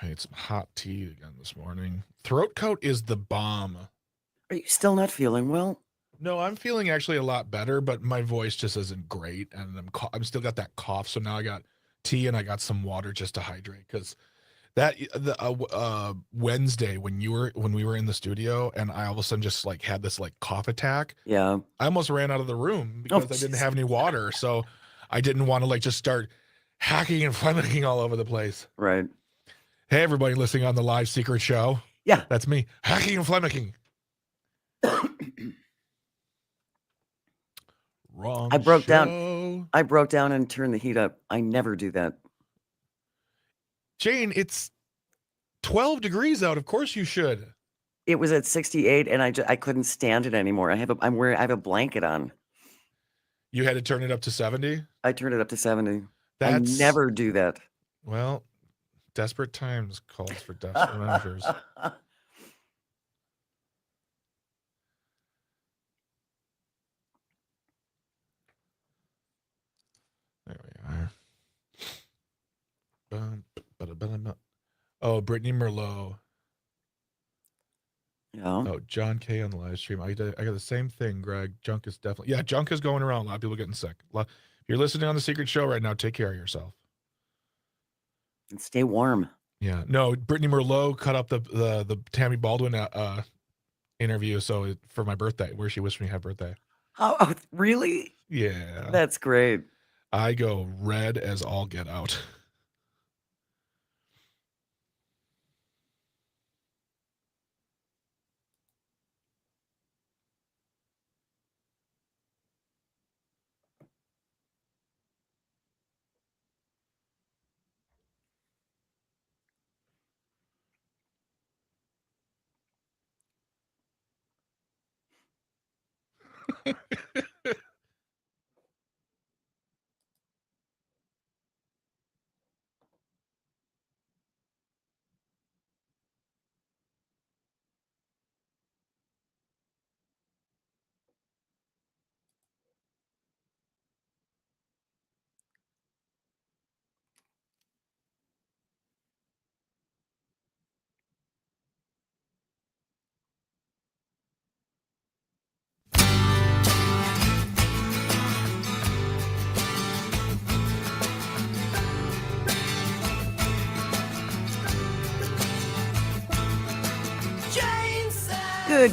I made some hot tea again this morning. Throat coat is the bomb. Are you still not feeling well? No, I'm feeling actually a lot better, but my voice just isn't great, and I'm still got that cough. So now I got tea and I got some water just to hydrate because Wednesday when we were in the studio and I all of a sudden just like had this like cough attack. Yeah. I almost ran out of the room Oh, because I didn't have any water, so I didn't want to like just start hacking and flemming all over the place. right. Hey, everybody listening on the live secret show. Yeah. That's me, hacking and flemming. Wrong I broke show. down. I broke down and turned the heat up. I never do that. Jane, it's 12 degrees out. Of course you should. It was at 68, and I couldn't stand it anymore. I have a blanket on. You had to turn it up to 70? I turned it up to 70. That's I never do that. Well, desperate times calls for desperate measures. There we are. Oh, Brittany Merlot. Yeah. Oh, John K on the live stream. I got the same thing, Greg. Junk is definitely... Yeah, junk is going around. A lot of people getting sick. If you're listening on the secret show right now, take care of yourself. And stay warm. Yeah. No, Brittany Merlot cut up the Tammy Baldwin interview for my birthday, where she wished me happy birthday. Oh, really? Yeah. That's great. I go red as all get out.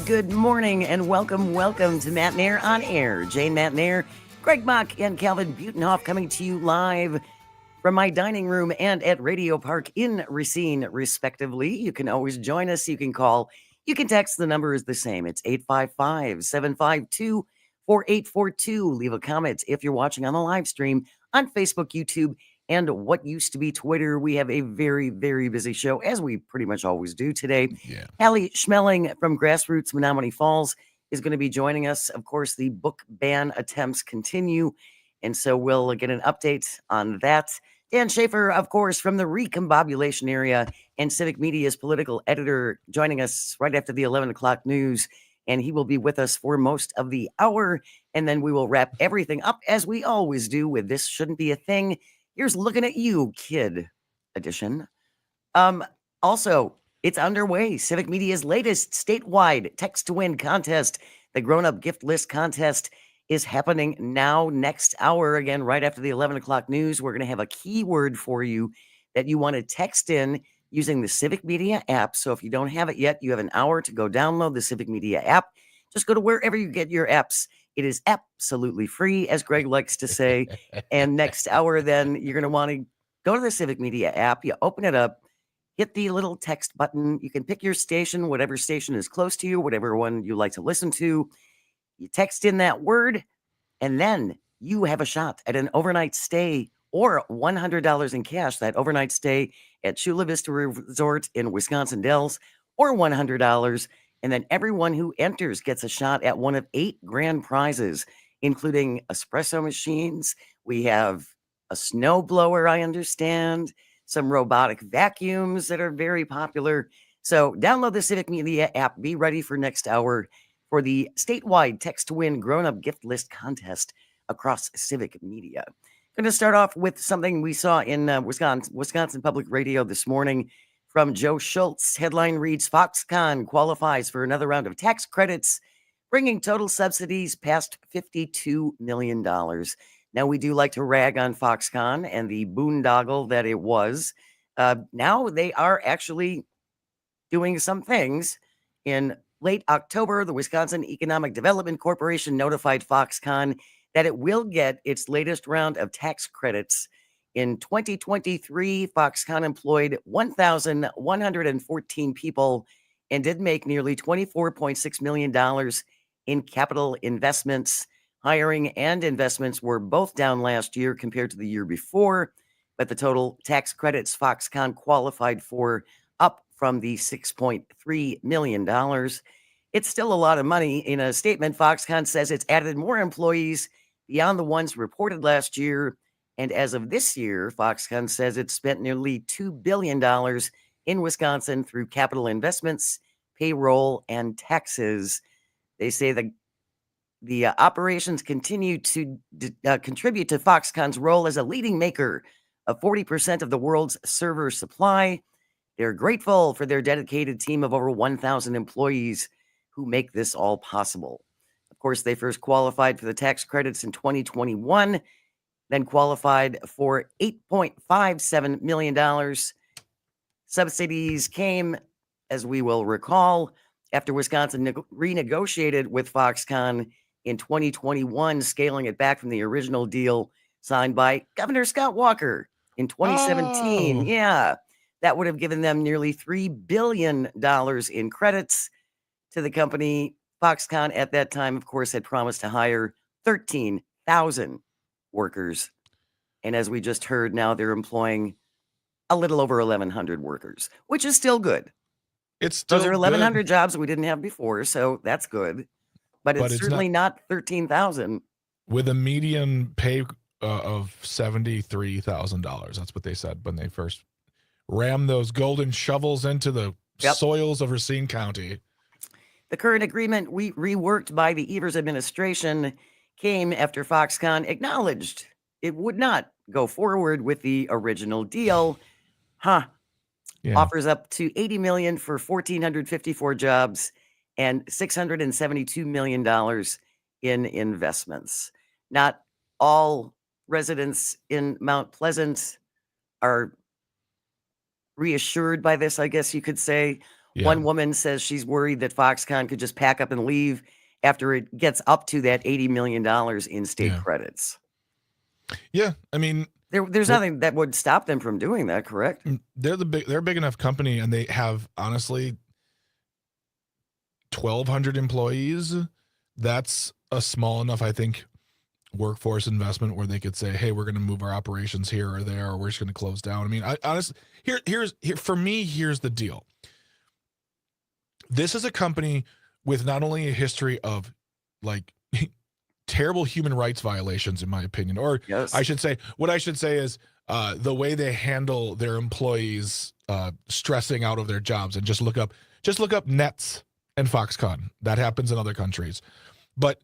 Good morning and welcome to Matenaer On Air. Jane Matenaer, Greg Bach, and Calvin Butenhoff coming to you live from my dining room and at Radio Park in Racine, respectively. You can always join us. You can call. You can text. The number is the same. It's 855-752-4842. Leave a comment if you're watching on the live stream on Facebook, YouTube, and what used to be Twitter. We have a very, very busy show, as we pretty much always do today. Yeah. Hallie Schmeling from Grassroots Menominee Falls is going to be joining us. Of course, the book ban attempts continue, and so we'll get an update on that. Dan Schaefer, of course, from the Recombobulation area and Civic Media's political editor, joining us right after the 11 o'clock news, and he will be with us for most of the hour, and then we will wrap everything up, as we always do, with This Shouldn't Be a Thing. Here's Looking at You, Kid edition. Also, it's underway. Civic Media's latest statewide text to win contest, the Grown Up Gift List contest, is happening now next hour. Again, right after the 11 o'clock news, we're going to have a keyword for you that you want to text in using the Civic Media app. So if you don't have it yet, you have an hour to go download the Civic Media app. Just go to wherever you get your apps. It is absolutely free, as Greg likes to say. And next hour, then you're going to want to go to the Civic Media app. You open it up, hit the little text button. You can pick your station, whatever station is close to you, whatever one you like to listen to. You text in that word, and then you have a shot at an overnight stay or $100 in cash. That overnight stay at Chula Vista Resort in Wisconsin Dells, or $100. And then everyone who enters gets a shot at one of 8 grand prizes, including espresso machines. We have a snow blower, I understand, some robotic vacuums that are very popular. So download the Civic Media app. Be ready for next hour for the statewide text to win grown-up gift list contest across Civic Media. Going to start off with something we saw in Wisconsin Public Radio this morning from Joe Schultz. Headline reads, Foxconn qualifies for another round of tax credits, bringing total subsidies past $52 million. Now, we do like to rag on Foxconn and the boondoggle that it was. Now they are actually doing some things. In late October, the Wisconsin Economic Development Corporation notified Foxconn that it will get its latest round of tax credits. In 2023, Foxconn employed 1,114 people and did make nearly $24.6 million in capital investments. Hiring and investments were both down last year compared to the year before, but the total tax credits Foxconn qualified for up from the $6.3 million. It's still a lot of money. In a statement, Foxconn says it's added more employees beyond the ones reported last year. And as of this year, Foxconn says it's spent nearly $2 billion in Wisconsin through capital investments, payroll, and taxes. They say the operations continue to contribute to Foxconn's role as a leading maker of 40% of the world's server supply. They're grateful for their dedicated team of over 1,000 employees who make this all possible. Of course, they first qualified for the tax credits in 2021, then qualified for $8.57 million. Subsidies came, as we will recall, after Wisconsin renegotiated with Foxconn in 2021, scaling it back from the original deal signed by Governor Scott Walker in 2017. Oh. Yeah, that would have given them nearly $3 billion in credits to the company. Foxconn at that time, of course, had promised to hire 13,000 workers. And as we just heard, now they're employing a little over 1,100 workers, which is still good. It's still Those are good, 1,100 jobs that we didn't have before, so that's good. But but it's it's certainly not 13,000. with a median pay of $73,000. That's what they said when they first rammed those golden shovels into the soils of Racine County. The current agreement reworked by the Evers administration came after Foxconn acknowledged it would not go forward with the original deal. Offers up to $80 million for 1,454 jobs and $672 million in investments. Not all residents in Mount Pleasant are reassured by this, I guess you could say. Yeah. One woman says she's worried that Foxconn could just pack up and leave after it gets up to that $80 million in state credits. Yeah, I mean, there's nothing that would stop them from doing that, correct? They're a big enough company, and they have honestly 1,200 employees. That's a small enough, I think, workforce investment where they could say, "Hey, we're going to move our operations here or there, or we're just going to close down." I mean, I honestly, here's for me, here's the deal. This is a company with not only a history of like terrible human rights violations, in my opinion, or I should say, what I should say is the way they handle their employees stressing out of their jobs. And just look up Nets and Foxconn. That happens in other countries, but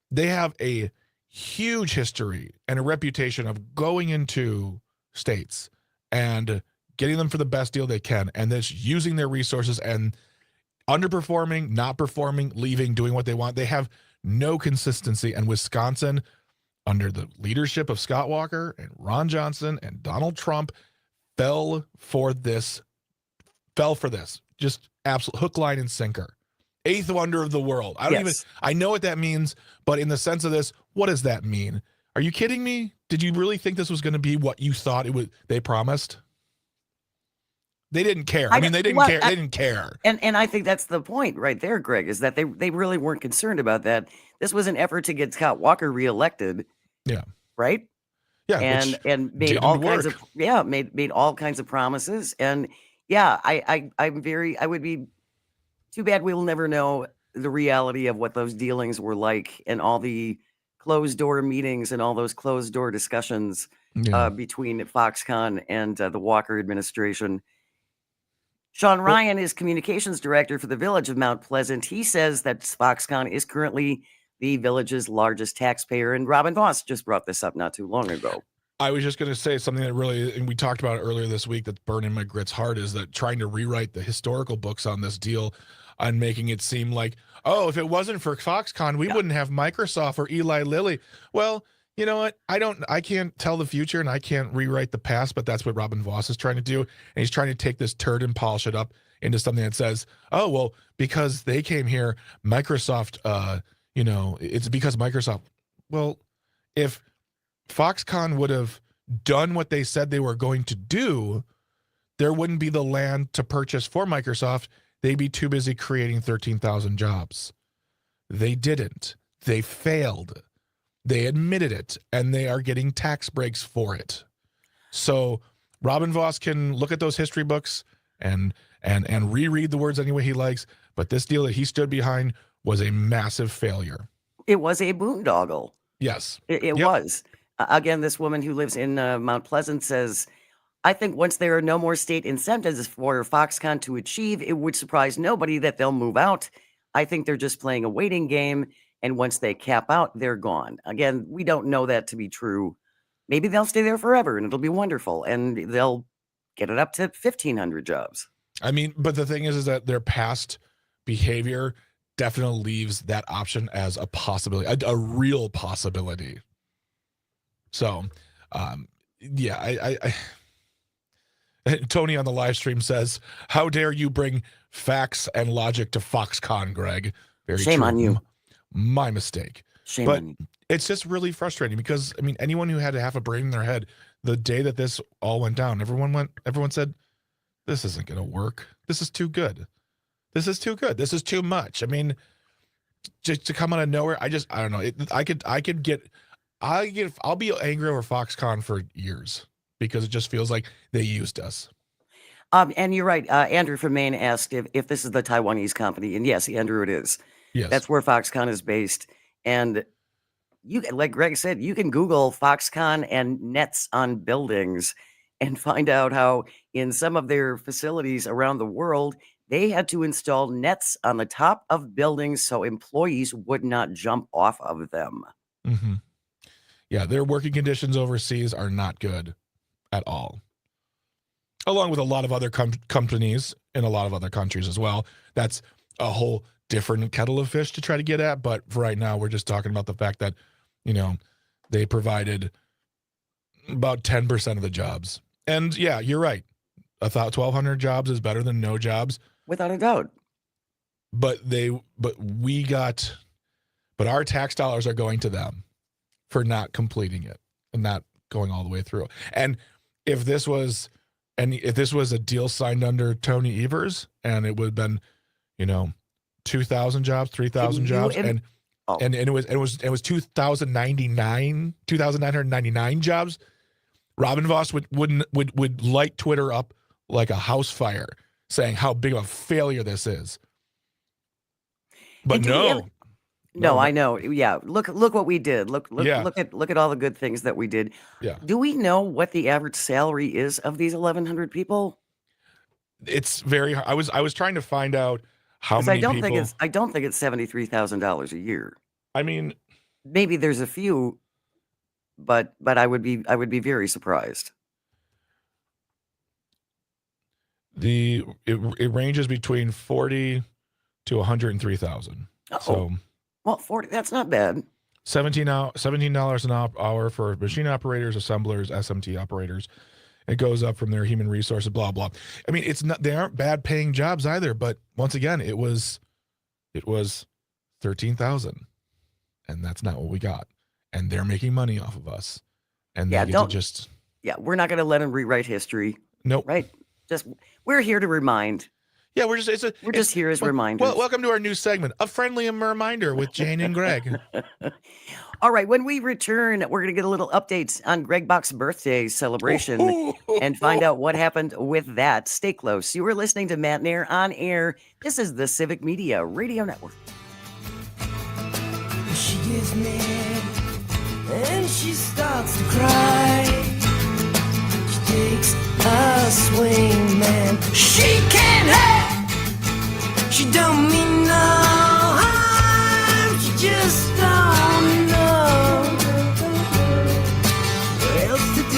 they have a huge history and a reputation of going into states and getting them for the best deal they can, and then using their resources and underperforming, not performing, leaving, doing what they want. They have no consistency, and Wisconsin, under the leadership of Scott Walker and Ron Johnson and Donald Trump, fell for this. Just absolute hook, line, and sinker. Eighth wonder of the world. I know what that means, but in the sense of this, what does that mean? Are you kidding me? Did you really think this was going to be what you thought it would? They promised. They didn't care. They didn't care. They didn't care. And I think that's the point right there, Greg, is that they really weren't concerned about that. This was an effort to get Scott Walker reelected. Yeah. Right? Yeah. And made all kinds of made all kinds of promises. And I would be too bad we'll never know the reality of what those dealings were like and all the closed door meetings and all those closed door discussions between Foxconn and the Walker administration. Sean Ryan is communications director for the Village of Mount Pleasant. He says that Foxconn is currently the village's largest taxpayer. And Robin Voss just brought this up not too long ago. I was just going to say something that really, and we talked about it earlier this week, that's burning my grit's heart, is that trying to rewrite the historical books on this deal and making it seem like, oh, if it wasn't for Foxconn, we wouldn't have Microsoft or Eli Lilly. Well, you know what? I can't tell the future and I can't rewrite the past, but that's what Robin Voss is trying to do. And he's trying to take this turd and polish it up into something that says, oh, well, because they came here, Microsoft, it's because Microsoft. Well, if Foxconn would have done what they said they were going to do, there wouldn't be the land to purchase for Microsoft. They'd be too busy creating 13,000 jobs. They didn't. They failed. They admitted it, and they are getting tax breaks for it. So Robin Voss can look at those history books and reread the words any way he likes, but this deal that he stood behind was a massive failure. It was a boondoggle. Yes. It was. Again, this woman who lives in Mount Pleasant says, I think once there are no more state incentives for Foxconn to achieve, it would surprise nobody that they'll move out. I think they're just playing a waiting game, and once they cap out, they're gone. Again, we don't know that to be true. Maybe they'll stay there forever, and it'll be wonderful, and they'll get it up to 1,500 jobs. I mean, but the thing is that their past behavior definitely leaves that option as a possibility, a real possibility. So, I Tony on the live stream says, how dare you bring facts and logic to Foxconn, Greg? Very Shame true. on you. My mistake. Shame on you. It's just really frustrating because, I mean, anyone who had half a brain in their head, the day that this all went down, everyone said, this isn't going to work. This is too good. This is too good. This is too much. I mean, just to come out of nowhere, I don't know. I'll be angry over Foxconn for years because it just feels like they used us. And you're right. Andrew from Maine asked if this is the Taiwanese company. And yes, Andrew, it is. Yes. That's where Foxconn is based. And you, like Greg said, you can Google Foxconn and nets on buildings and find out how in some of their facilities around the world, they had to install nets on the top of buildings so employees would not jump off of them. Mm-hmm. Yeah, their working conditions overseas are not good at all. Along with a lot of other companies in a lot of other countries as well. That's a whole different kettle of fish to try to get at. But for right now, we're just talking about the fact that, they provided about 10% of the jobs. And yeah, you're right. 1,200 jobs is better than no jobs. Without a doubt. But our tax dollars are going to them for not completing it and not going all the way through. And if this was a deal signed under Tony Evers and it would have been, 2,000 jobs, 3,000 jobs, and it was 2,999 jobs, Robin Voss would light Twitter up like a house fire, saying how big of a failure this is. But no, I know. Yeah, look what we did. Look at all the good things that we did. Yeah. Do we know what the average salary is of these 1,100 people? It's very hard. I was trying to find out how many people. I don't think it's $73,000 a year. I mean, maybe there's a few, but I would be very surprised. It ranges between 40 to 103,000. So, well, 40. That's not bad. $17 an hour for machine operators, assemblers, SMT operators. It goes up from their human resources, blah blah. I mean, they aren't bad paying jobs either. But once again, it was 13,000, and that's not what we got. And they're making money off of us. And we're not going to let them rewrite history. Nope. Right. We're here to remind. Yeah, we're just here as reminders. Well, welcome to our new segment, A Friendly Reminder with Jane and Greg. All right, when we return, we're going to get a little update on Greg Bach's birthday celebration and find out what happened with that. Stay close. You are listening to Matenaer On Air. This is the Civic Media Radio Network. She gets mad and she starts to cry. She takes a swing, man. She can't help. She don't mean no harm. She just don't know what else to do.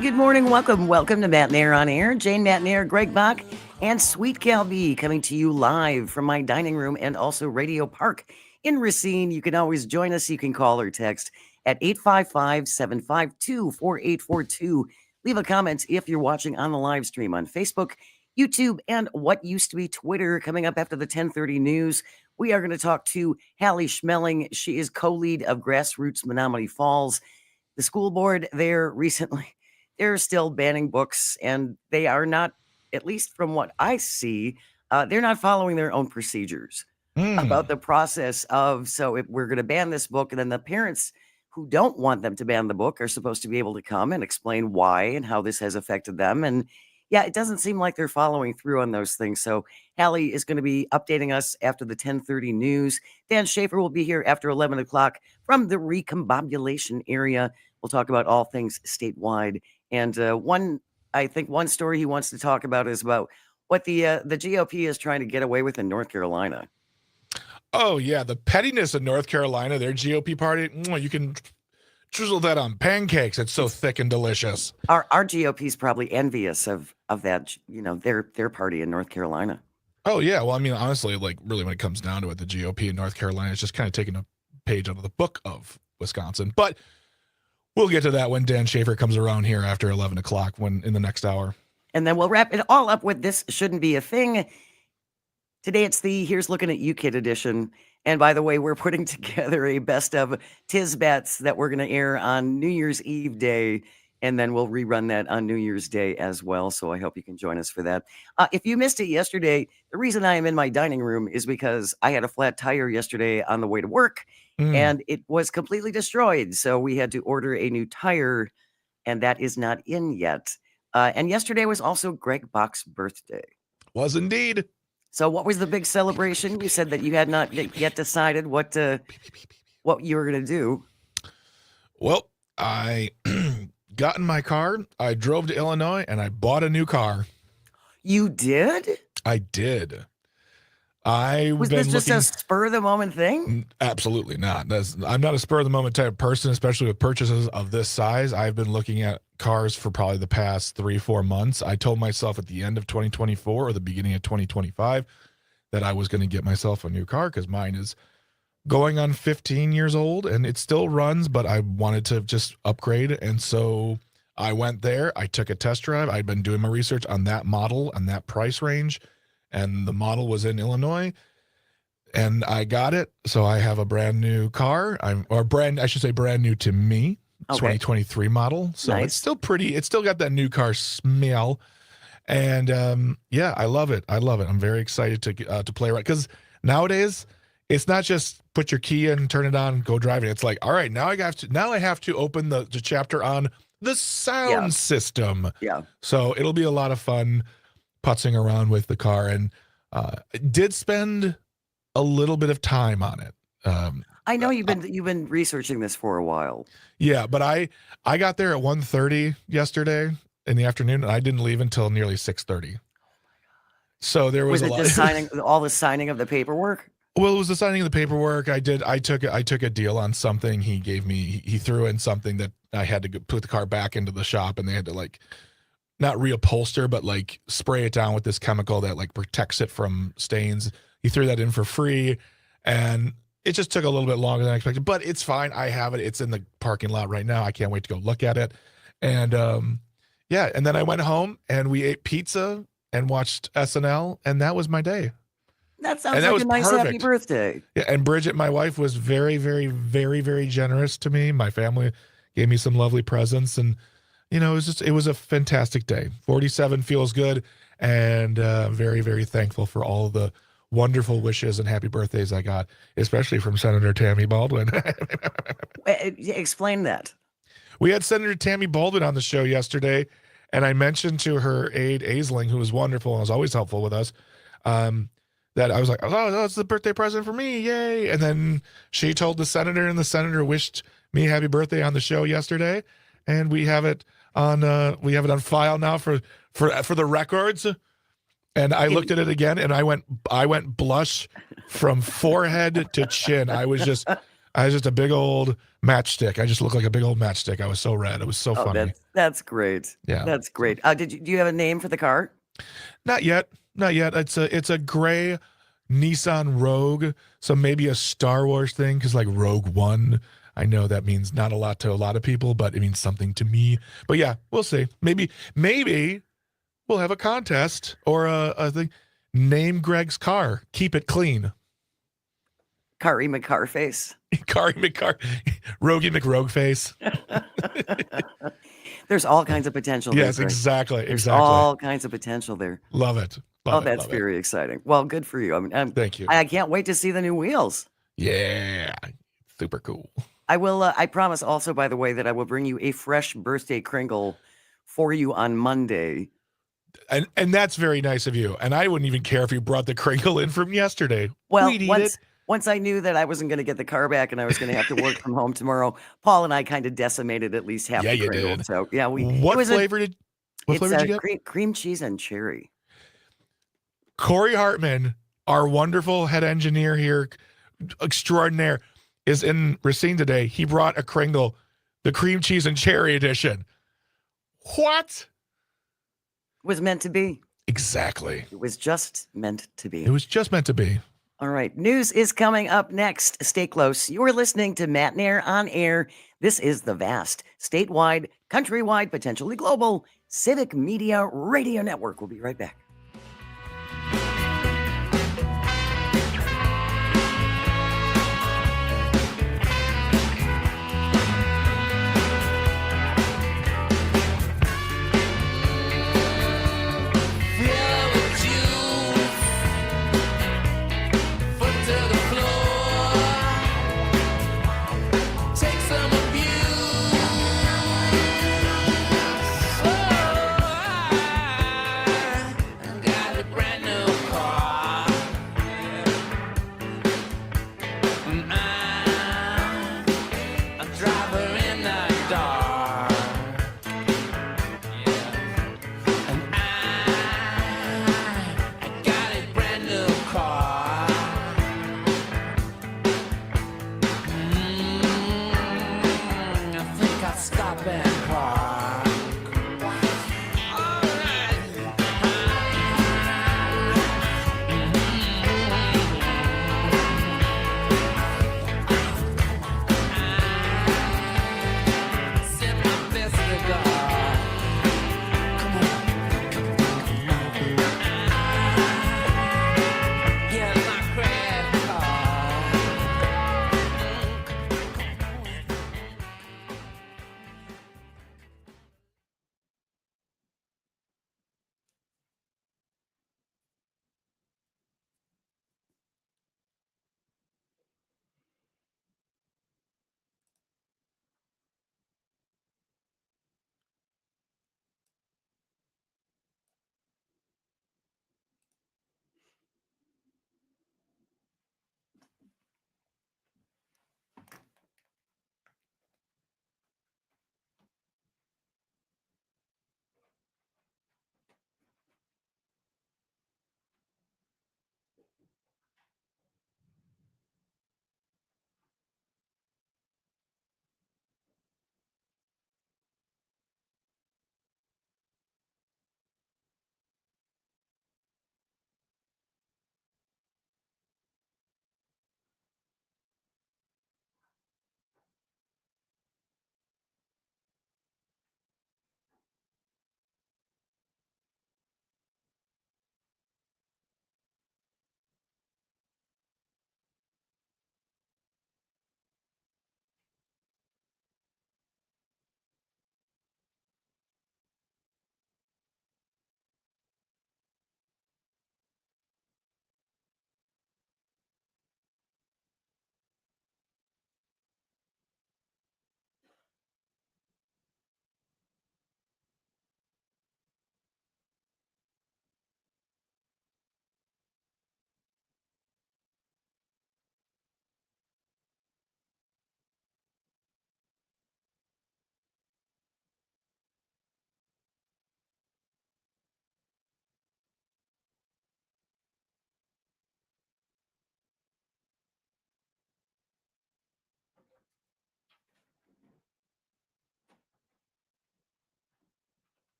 Good morning. Welcome to Matenaer On Air. Jane Matenaer, Greg Bach, and Sweet Gal B coming to you live from my dining room and also Radio Park in Racine. You can always join us. You can call or text at 855-752-4842. Leave a comment if you're watching on the live stream on Facebook, YouTube, and what used to be Twitter. Coming up after the 10:30 news, we are going to talk to Hallie Schmeling. She is co-lead of Grassroots Menomonee Falls. The school board there recently, they're still banning books, and they are not, at least from what I see, they're not following their own procedures about the process of, so if we're going to ban this book, and then the parents who don't want them to ban the book are supposed to be able to come and explain why and how this has affected them. And yeah, it doesn't seem like they're following through on those things. So Hallie is going to be updating us after the 10:30 news. Dan Schaefer will be here after 11 o'clock from the recombobulation area. We'll talk about all things statewide. And one story he wants to talk about is about what the GOP is trying to get away with in North Carolina. Oh, yeah. The pettiness of North Carolina, their GOP party, you can drizzle that on pancakes. It's so thick and delicious. Our GOP is probably envious of that, their party in North Carolina. Oh, yeah. Well, I mean, honestly, like really when it comes down to it, the GOP in North Carolina is just kind of taking a page out of the book of Wisconsin. But we'll get to that when Dan Schaefer comes around here after 11 o'clock in the next hour. And then we'll wrap it all up with This Shouldn't Be a Thing. Today it's the Here's Looking at You Kid edition. And by the way, we're putting together a best of Tisbats that we're going to air on New Year's Eve day. And then we'll rerun that on New Year's Day as well. So I hope you can join us for that. If you missed it yesterday, the reason I am in my dining room is because I had a flat tire yesterday on the way to work. And it was completely destroyed. So we had to order a new tire, and that is not in yet. And yesterday was also Greg Bach's birthday. Was indeed. So what was the big celebration? You said that you had not yet decided what you were going to do. Well, I got in my car, I drove to Illinois, and I bought a new car. You did? I did. Was this just a spur of the moment thing? Absolutely not. I'm not a spur of the moment type of person, especially with purchases of this size. I've been looking at cars for probably the past 3-4 months. I told myself at the end of 2024 or the beginning of 2025 that I was going to get myself a new car because mine is going on 15 years old and it still runs, but I wanted to just upgrade. And so I went there. I took a test drive. I'd been doing my research on that model and that price range. And the model was in Illinois, and I got it. So I have a brand new car. I should say brand new to me, 2023 model. So It's still pretty. It's still got that new car smell. And yeah, I love it. I'm very excited to play around because nowadays it's not just put your key in, turn it on, go driving. It's like, all right, now I have to open the chapter on the sound system. Yeah. So it'll be a lot of fun putzing around with the car, and did spend a little bit of time on it. I know you've been researching this for a while. Yeah, but I got there at 1:30 yesterday in the afternoon, and I didn't leave until nearly 6:30. So there was just signing all the signing of the paperwork? Well, it was the signing of the paperwork. I took a deal on something. He threw in something that I had to put the car back into the shop, and they had to not reupholster, but spray it down with this chemical that protects it from stains. He threw that in for free, and it just took a little bit longer than I expected, but it's fine. I have it. It's in the parking lot right now. I can't wait to go look at it. And yeah, and then I went home and we ate pizza and watched SNL, and that was my day. That sounds like a nice happy birthday. Yeah, and Bridget, my wife, was very, very, very, very generous to me. My family gave me some lovely presents, and it was a fantastic day. 47 feels good, and very, very thankful for all of the wonderful wishes and happy birthdays I got, especially from Senator Tammy Baldwin. Explain that. We had Senator Tammy Baldwin on the show yesterday, and I mentioned to her aide, Aisling, who was wonderful and was always helpful with us, that I was like, oh, that's the birthday present for me, yay. And then she told the senator, and the senator wished me happy birthday on the show yesterday, and we have it on file now for the records. And I looked at it again, and I went blush from forehead to chin. I was just I was just a big old matchstick. I just looked like a big old matchstick. I was so red. It was so funny. That's great. Yeah. That's great. Do you have a name for the car? Not yet. Not yet. It's a gray Nissan Rogue. So maybe a Star Wars thing, because like Rogue One, I know that means not a lot to a lot of people, but it means something to me. But yeah, we'll see. Maybe we'll have a contest or a thing. Name Greg's car. Keep it clean. Kari McCarface. Kari Rogie McRogue face. There's all kinds of potential. Yes, there, exactly. There's all kinds of potential there. Love it. That's very exciting. Well, good for you. I mean, thank you. I can't wait to see the new wheels. Yeah, super cool. I will. I promise also, by the way, that I will bring you a fresh birthday Kringle for you on Monday. And that's very nice of you. And I wouldn't even care if you brought the Kringle in from yesterday. Well, once I knew that I wasn't going to get the car back and I was going to have to work from home tomorrow, Paul and I kind of decimated at least half the Kringle. Did. So yeah, What flavor did you get? Cream cheese and cherry. Corey Hartman, our wonderful head engineer here, extraordinaire, is in Racine today. He brought a Kringle, the cream cheese and cherry edition. What? It was meant to be. Exactly. It was just meant to be. It was just meant to be. All right. News is coming up next. Stay close. You're listening to Matenaer On Air. This is the vast, statewide, countrywide, potentially global Civic Media Radio Network. We'll be right back.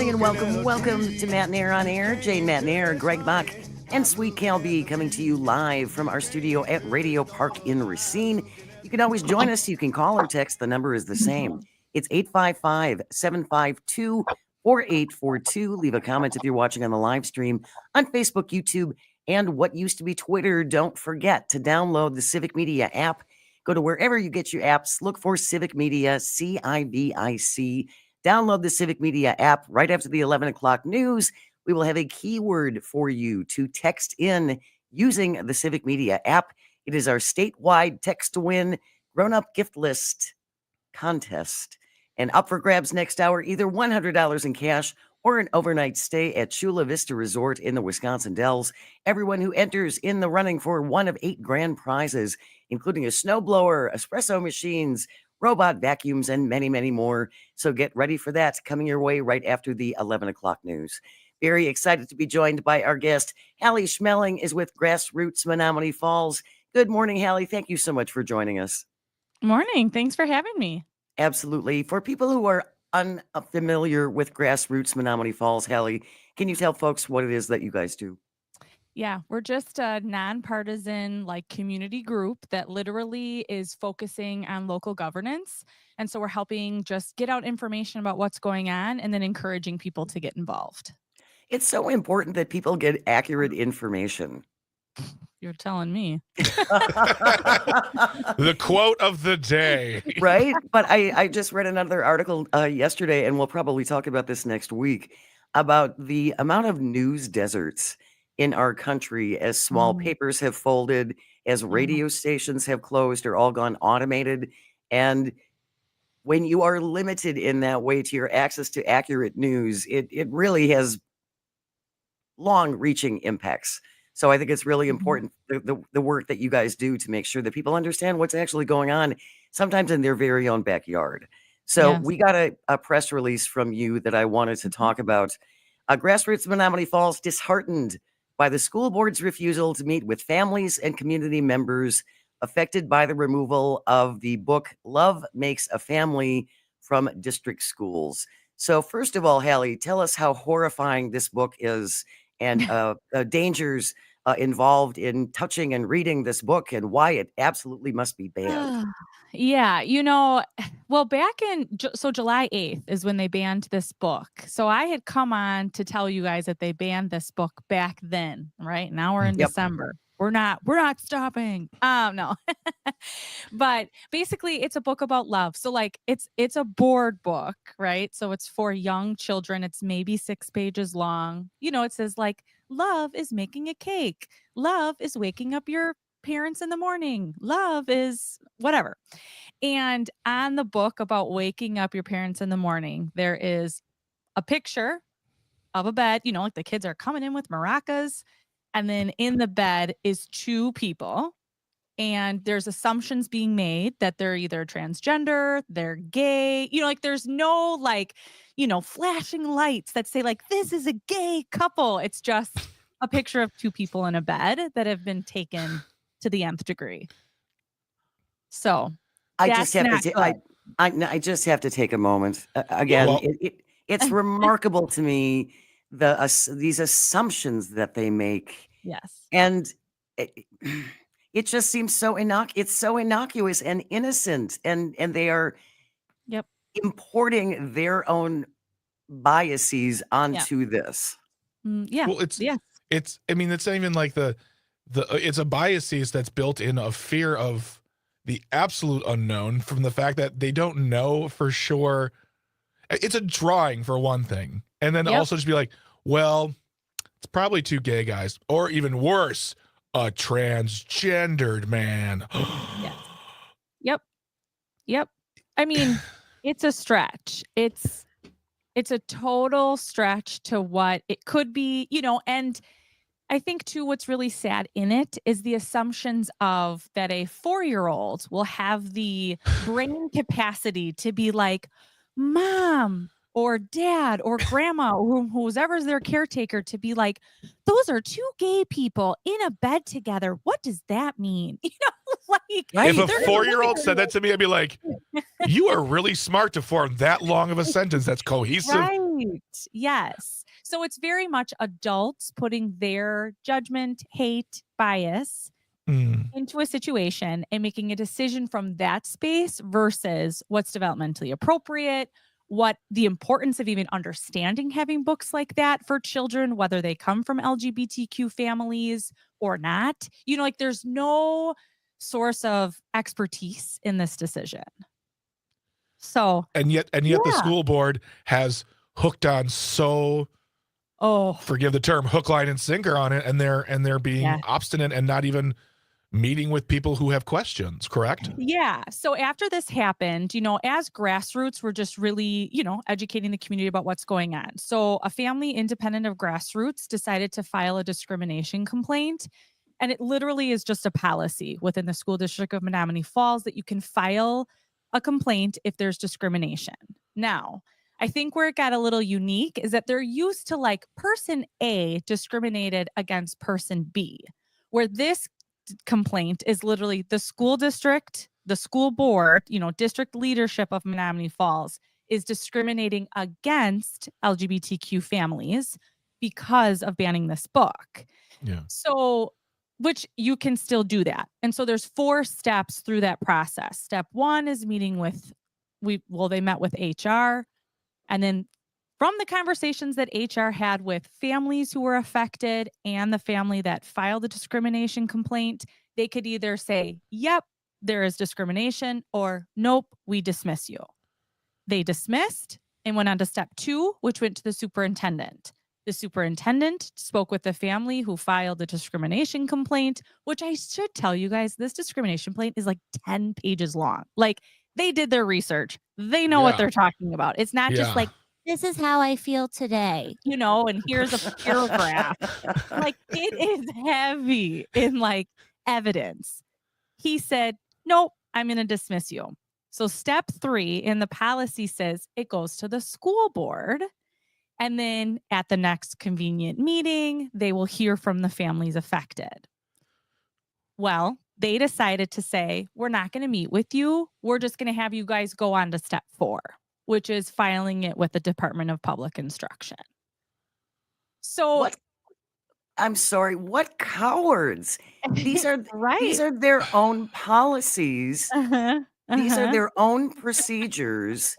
morning and welcome to Matenaer On Air. Jane Matenaer, Greg Bach, and Sweet Cal B coming to you live from our studio at Radio Park in Racine. You can always join us. You can call or text. The number is the same. It's 855-752-4842. Leave a comment if you're watching on the live stream on Facebook, YouTube, and what used to be Twitter. Don't forget to download the Civic Media app. Go to wherever you get your apps. Look for Civic Media, CIVIC. Download the Civic Media app right after the 11 o'clock news. We will have a keyword for you to text in using the Civic Media app. It is our statewide text to win grown-up gift list contest. And up for grabs next hour, either $100 in cash or an overnight stay at Chula Vista Resort in the Wisconsin Dells. Everyone who enters in the running for one of 8 grand prizes, including a snowblower, espresso machines, robot vacuums, and many, many more. So get ready for that coming your way right after the 11 o'clock news. Very excited to be joined by our guest. Hallie Schmeling is with Grassroots Menomonee Falls. Good morning, Hallie. Thank you so much for joining us. Morning. Thanks for having me. Absolutely. For people who are unfamiliar with Grassroots Menomonee Falls, Hallie, can you tell folks what it is that you guys do? Yeah, we're just a nonpartisan community group that literally is focusing on local governance. And so we're helping just get out information about what's going on and then encouraging people to get involved. It's so important that people get accurate information. You're telling me. The quote of the day. Right? But I just read another article yesterday, and we'll probably talk about this next week, about the amount of news deserts in our country as small papers have folded, as radio stations have closed or all gone automated. And when you are limited in that way to your access to accurate news, it really has long-reaching impacts. So I think it's really important, the work that you guys do to make sure that people understand what's actually going on, sometimes in their very own backyard. So we got a press release from you that I wanted to talk about. Grassroots Menomonee Falls disheartened by the school board's refusal to meet with families and community members affected by the removal of the book Love Makes a Family from district schools. So first of all, Hallie, tell us how horrifying this book is and dangers involved in touching and reading this book and why it absolutely must be banned. Yeah, well, back in July 8th is when they banned this book. So I had come on to tell you guys that they banned this book back then, right? Now we're in December. We're not stopping. No. But basically it's a book about love. So it's a board book, right? So it's for young children. It's maybe 6 pages long. It says love is making a cake. Love is waking up your parents in the morning. Love is whatever. And on the book about waking up your parents in the morning, there is a picture of a bed, the kids are coming in with maracas. And then in the bed is 2 people. And there's assumptions being made that they're either transgender, they're gay, there's no flashing lights that say this is a gay couple. It's just a picture of 2 people in a bed that have been taken to the nth degree. So I just have to take a moment again. It's remarkable to me these assumptions that they make. Yes, and it just seems so innocuous and innocent, and they are importing their own biases onto this. Well, it's not even it's a biases that's built in a fear of the absolute unknown from the fact that they don't know for sure. It's a drawing for one thing. And then also just be well, it's probably 2 gay guys, or even worse, a transgendered man. Yep. I mean, it's a stretch. It's a total stretch to what it could be, and I think too, what's really sad in it is the assumptions of that a 4-year-old will have the brain capacity to be mom or dad or grandma or whoever's their caretaker to be those are 2 gay people in a bed together. What does that mean? If a 4-year-old said that to me, I'd be you are really smart to form that long of a sentence that's cohesive Right. Yes. So it's very much adults putting their judgment, hate, bias into a situation and making a decision from that space versus what's developmentally appropriate, what the importance of even understanding having books like that for children, whether they come from LGBTQ families or not. Like there's no source of expertise in this decision. So, and yet the school board has hooked on forgive the term, hook, line, and sinker on it, and they're being obstinate and not even meeting with people who have questions, correct? Yeah. So after this happened, as grassroots, we're just really, educating the community about what's going on. So a family independent of grassroots decided to file a discrimination complaint. And it literally is just a policy within the school district of Menominee Falls that you can file a complaint if there's discrimination. Now, I think where it got a little unique is that they're used to like person A discriminated against person B, where this complaint is literally the school district, the school board, district leadership of Menominee Falls is discriminating against LGBTQ families because of banning this book. Yeah. So, which you can still do that. And so there's 4 steps through that process. Step 1 is meeting with, they met with HR. And then from the conversations that HR had with families who were affected and the family that filed the discrimination complaint, they could either say, yep, there is discrimination, or nope, we dismiss you. They dismissed and went on to step 2, which went to the superintendent. The superintendent spoke with the family who filed the discrimination complaint, which I should tell you guys, this discrimination complaint is like 10 pages long. Like they did their research. They know what they're talking about. It's not just like, this is how I feel today, and here's a paragraph. Like it is heavy in like evidence. He said, nope, I'm going to dismiss you. So step 3 in the policy says it goes to the school board. And then at the next convenient meeting, they will hear from the families affected. Well, they decided to say, we're not going to meet with you. We're just going to have you guys go on to step 4, which is filing it with the Department of Public Instruction. So I'm sorry, what cowards? These are These are their own policies. These are their own procedures.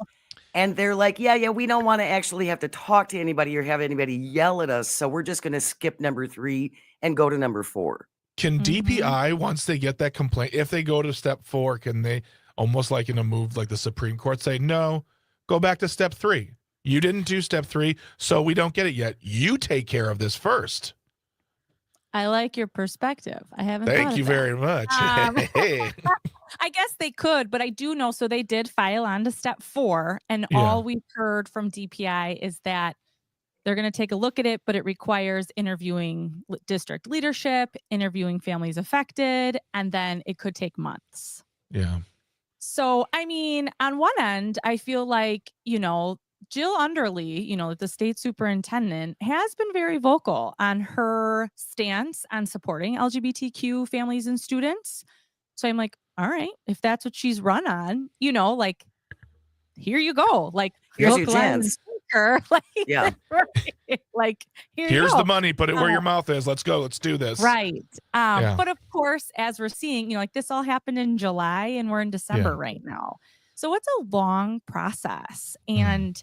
And they're like, yeah, we don't want to actually have to talk to anybody or have anybody yell at us. So we're just going to skip number 3 and go to number 4. Can DPI, once they get that complaint, if they go to step 4, can they, almost like in a move like the Supreme Court, say, no, go back to step 3. You didn't do step 3, so we don't get it yet. You take care of this first. I like your perspective. I haven't. Thank you very much. I guess they could, but I do know. So they did file on to step 4. And all we've heard from DPI is that they're going to take a look at it, but it requires interviewing district leadership, interviewing families affected, and then it could take months. Yeah. So, I mean, on one end, I feel like, Jill Underly, the state superintendent, has been very vocal on her stance on supporting LGBTQ families and students. So I'm like, all right, if that's what she's run on, like, here you go. Like, here's your chance. Like, like here's the money. Put it where your mouth is. Let's go. Let's do this. Right. But of course, as we're seeing, like this all happened in July and we're in December right now. So it's a long process. And,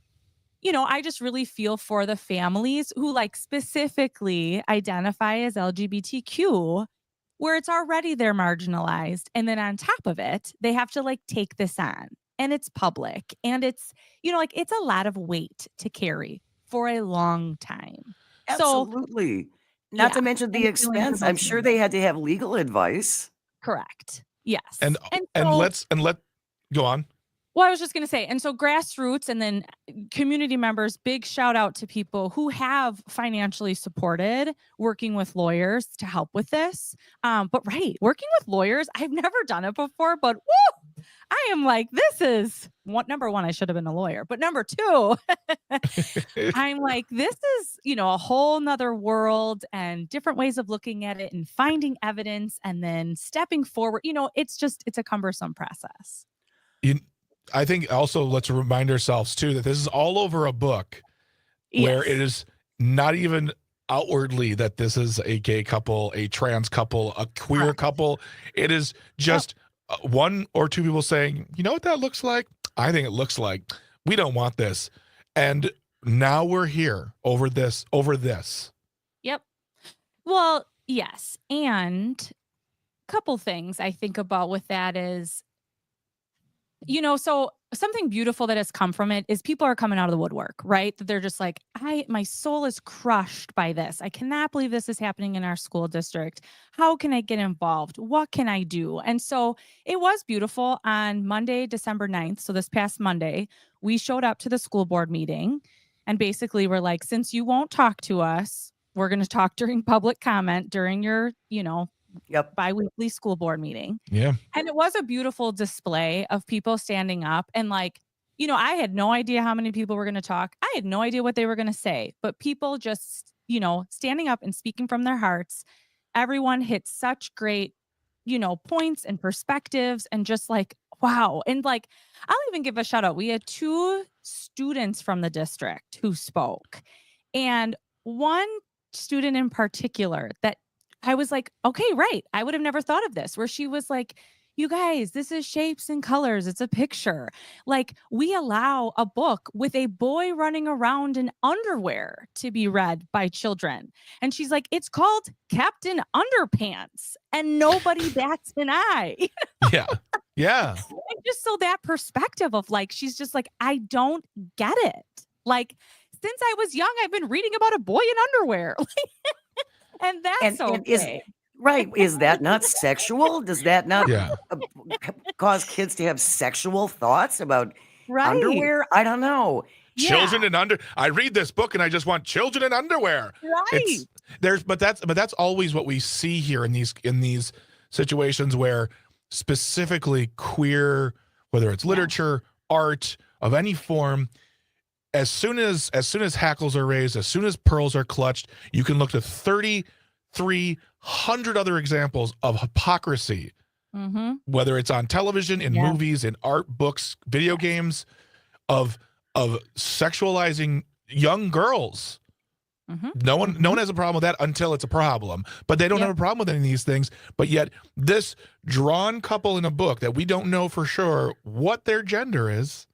I just really feel for the families who like specifically identify as LGBTQ, where it's already they're marginalized. And then on top of it, they have to like take this on. And it's public and it's, it's a lot of weight to carry for a long time. Absolutely. Not to mention the expense. I'm sure they had to have legal advice. Correct. Yes. And go on. Well, I was just going to say, and so grassroots and then community members, big shout out to people who have financially supported working with lawyers to help with this. But working with lawyers, I've never done it before, but woo, I am like, this is number 1, I should have been a lawyer, but number 2, I'm like, this is, a whole nother world and different ways of looking at it and finding evidence and then stepping forward. It's a cumbersome process. I think also let's remind ourselves too that this is all over a book where it is not even outwardly that this is a gay couple, a trans couple, a queer couple. It is just one or two people saying, you know what that looks like? I think it looks like we don't want this. And now we're here over this. Yep. Well, yes. And a couple things I think about with that is, so something beautiful that has come from it is people are coming out of the woodwork, right? That they're just like, my soul is crushed by this. I cannot believe this is happening in our school district. How can I get involved? What can I do? And so it was beautiful on Monday, December 9th. So this past Monday, we showed up to the school board meeting and basically we're like, since you won't talk to us, we're going to talk during public comment during your, bi-weekly school board meeting. Yeah. And it was a beautiful display of people standing up and like, I had no idea how many people were going to talk. I had no idea what they were going to say, but people just, standing up and speaking from their hearts. Everyone hit such great, points and perspectives and just like, wow. And like, I'll even give a shout out. We had 2 students from the district who spoke, and one student in particular that I was like, okay, right. I would have never thought of this, where she was like, you guys, this is shapes and colors. It's a picture. Like, we allow a book with a boy running around in underwear to be read by children. And she's like, it's called Captain Underpants. And nobody bats an eye. Yeah. Yeah. And just so that perspective of like, she's just like, I don't get it. Like, since I was young, I've been reading about a boy in underwear. And that's okay. Is that not sexual? Does that not cause kids to have sexual thoughts about underwear? I don't know. Children in I read this book and I just want children in underwear. Right. But that's always what we see here in these situations where specifically queer, whether it's literature, art of any form, as soon as hackles are raised, as soon as pearls are clutched, you can look to 3,300 other examples of hypocrisy, whether it's on television, in movies, in art, books, video games, of sexualizing young girls. No one has a problem with that until it's a problem. But they don't have a problem with any of these things. But yet this drawn couple in a book that we don't know for sure what their gender is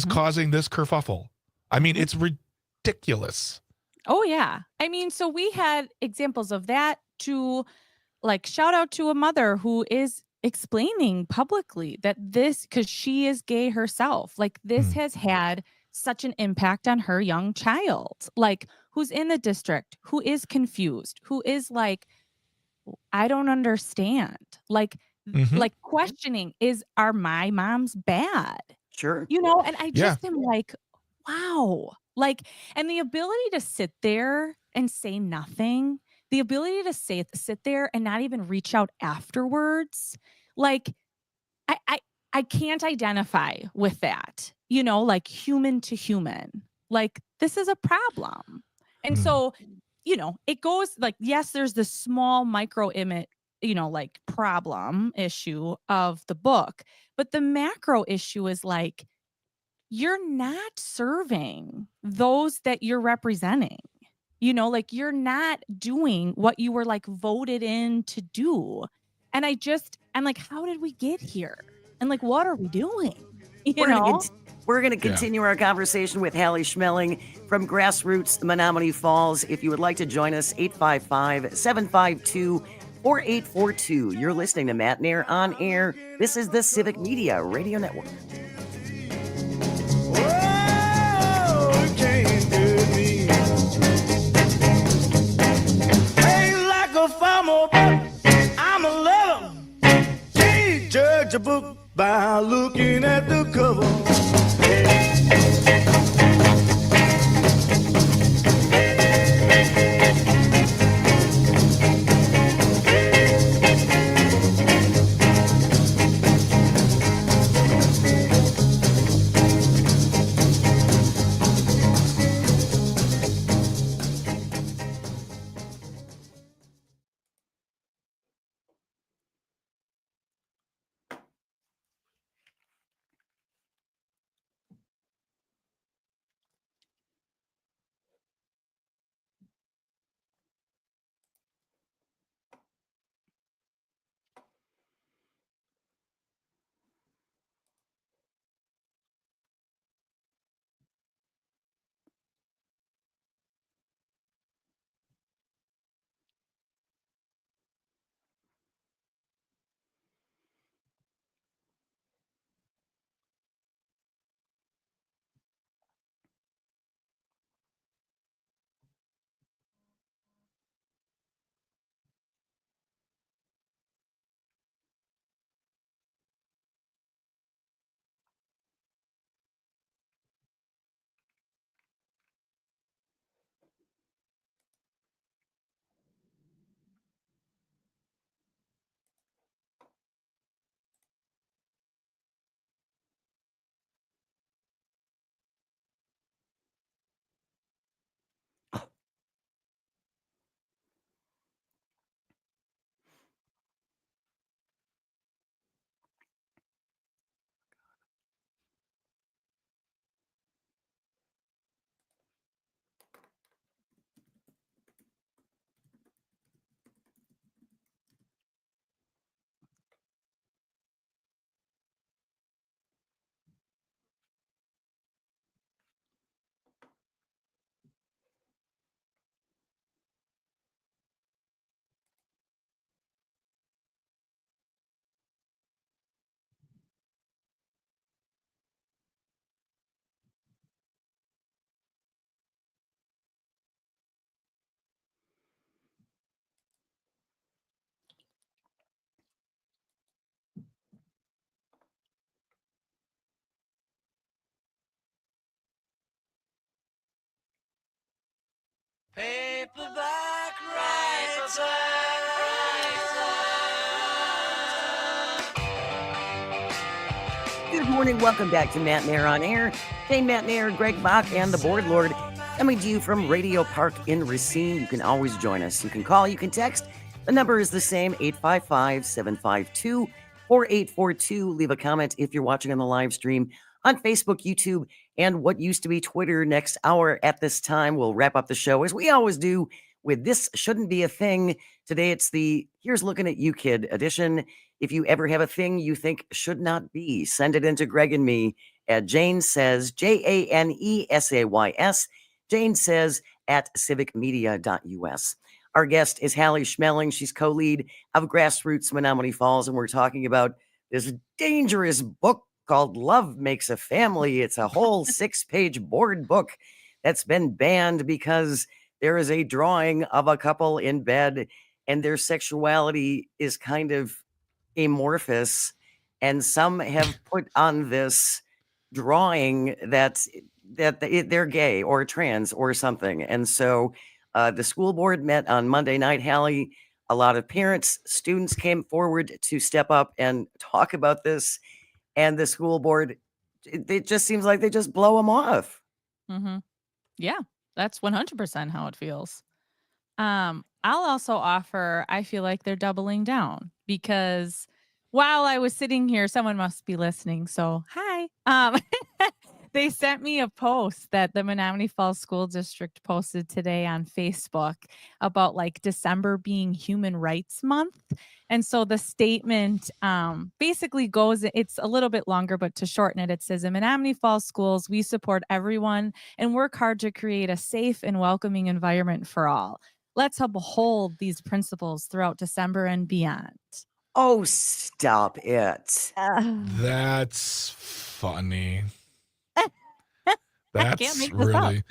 causing this kerfuffle. I mean, it's ridiculous. Oh, yeah. I mean, so we had examples of that, to like shout out to a mother who is explaining publicly that this, because she is gay herself, like this has had such an impact on her young child, like who's in the district, who is confused, who is like, I don't understand. Like questioning, are my moms bad? Sure. And I just am like, wow. Like, and the ability to sit there and say nothing, the ability to sit there and not even reach out afterwards. Like, I can't identify with that, like human to human. Like, this is a problem. And so, it goes like, yes, there's this small micro image, like problem issue of the book, but the macro issue is like, you're not serving those that you're representing, like you're not doing what you were like voted in to do. And I'm like, how did we get here? And like, what are we doing? We're going to continue our conversation with Hallie Schmeling from Grassroots Menominee Falls. If you would like to join us, 855-752-4842. You're listening to Matenaer On Air. This is the Civic Media Radio Network. I'm a lover. Can't judge a book by looking at the cover. paperback writer. Good morning. Welcome back to Matenaer On Air. Jane Matenaer, Greg Bach, and the Board Lord coming to you from Radio Park in Racine. You can always join us. You can call, you can text. The number is the same, 855-752-4842. Leave a comment if you're watching on the live stream on Facebook, YouTube, and what used to be Twitter. Next hour at this time, we'll wrap up the show as we always do with This Shouldn't Be a Thing. Today it's the Here's Looking at You Kid edition. If you ever have a thing you think should not be, send it into Greg and me at Jane Says, JANESAYS, Jane Says at civicmedia.us. Our guest is Hallie Schmeling. She's co-lead of Grassroots Menomonee Falls, and we're talking about this dangerous book called Love Makes a Family. It's a whole 6-page board book that's been banned because there is a drawing of a couple in bed and their sexuality is kind of amorphous, and some have put on this drawing that they're gay or trans or something. And so the school board met on Monday night. Hallie, a lot of parents, students came forward to step up and talk about this, and the school board, it just seems like they just blow them off. Mm-hmm. Yeah, that's 100% how it feels. I'll also offer, I feel like they're doubling down, because while I was sitting here, someone must be listening. So hi. They sent me a post that the Menomonee Falls School District posted today on Facebook about like December being Human Rights Month. And so the statement basically goes, it's a little bit longer, but to shorten it, it says, in Menomonee Falls schools, we support everyone and work hard to create a safe and welcoming environment for all. Let's uphold these principles throughout December and beyond. Oh, stop it. That's funny. Can't That's make this up. really,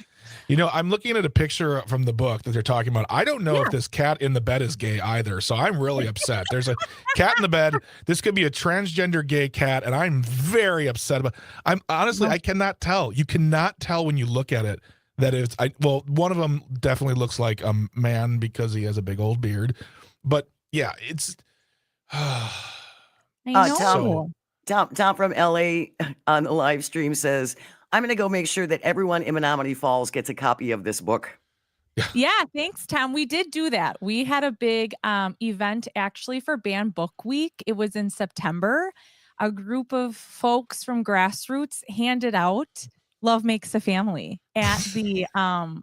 I'm looking at a picture from the book that they're talking about. I don't know if this cat in the bed is gay either. So I'm really upset. There's a cat in the bed. This could be a transgender gay cat. And I'm very upset about, I cannot tell. You cannot tell when you look at it that it's, one of them definitely looks like a man because he has a big old beard. But yeah, it's, I know. Tom from LA on the live stream says, I'm going to go make sure that everyone in Menomonee Falls gets a copy of this book. Yeah, thanks, Tom. We did do that. We had a big event actually for Banned Book Week. It was in September. A group of folks from Grassroots handed out Love Makes a Family at the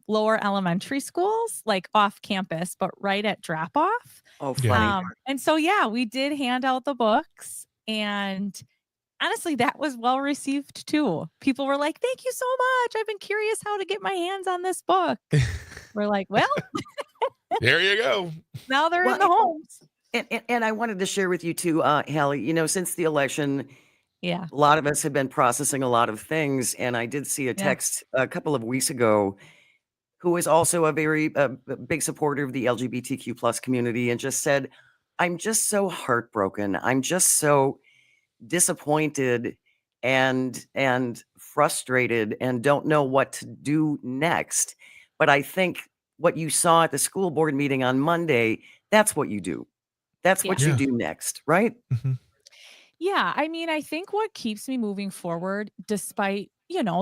lower elementary schools, like off campus, but right at drop off. Oh, funny. And so, yeah, we did hand out the books, and honestly, that was well received too. People were like, thank you so much. I've been curious how to get my hands on this book. We're like, well, there you go. Now they're in the homes. And I wanted to share with you too, Hallie, since the election, a lot of us have been processing a lot of things. And I did see a text a couple of weeks ago who is also a very big supporter of the LGBTQ plus community, and just said, I'm just so heartbroken. I'm just so disappointed and frustrated and don't know what to do next. But I think what you saw at the school board meeting on Monday, that's what you do. That's what you do next, right? Mm-hmm. Yeah. I mean, I think what keeps me moving forward, despite,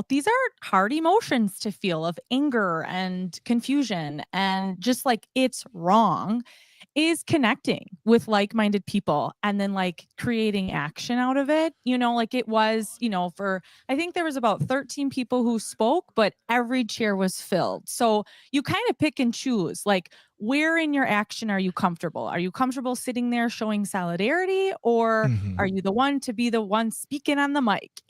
these are hard emotions to feel, of anger and confusion and just like it's wrong, is connecting with like-minded people and then like creating action out of it. Like it was, I think there was about 13 people who spoke, but every chair was filled. So you kind of pick and choose, like, where in your action are you comfortable? Are you comfortable sitting there showing solidarity, or are you the one to be the one speaking on the mic,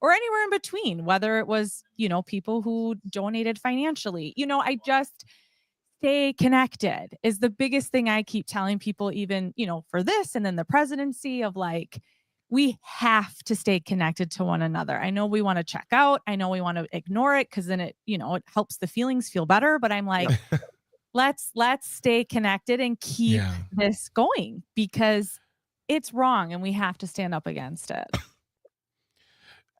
or anywhere in between, whether it was, people who donated financially, I just stay connected is the biggest thing I keep telling people, even, for this and then the presidency, of like, we have to stay connected to one another. I know we want to check out. I know we want to ignore it because then it, it helps the feelings feel better. But I'm like, let's stay connected and keep this going, because it's wrong and we have to stand up against it.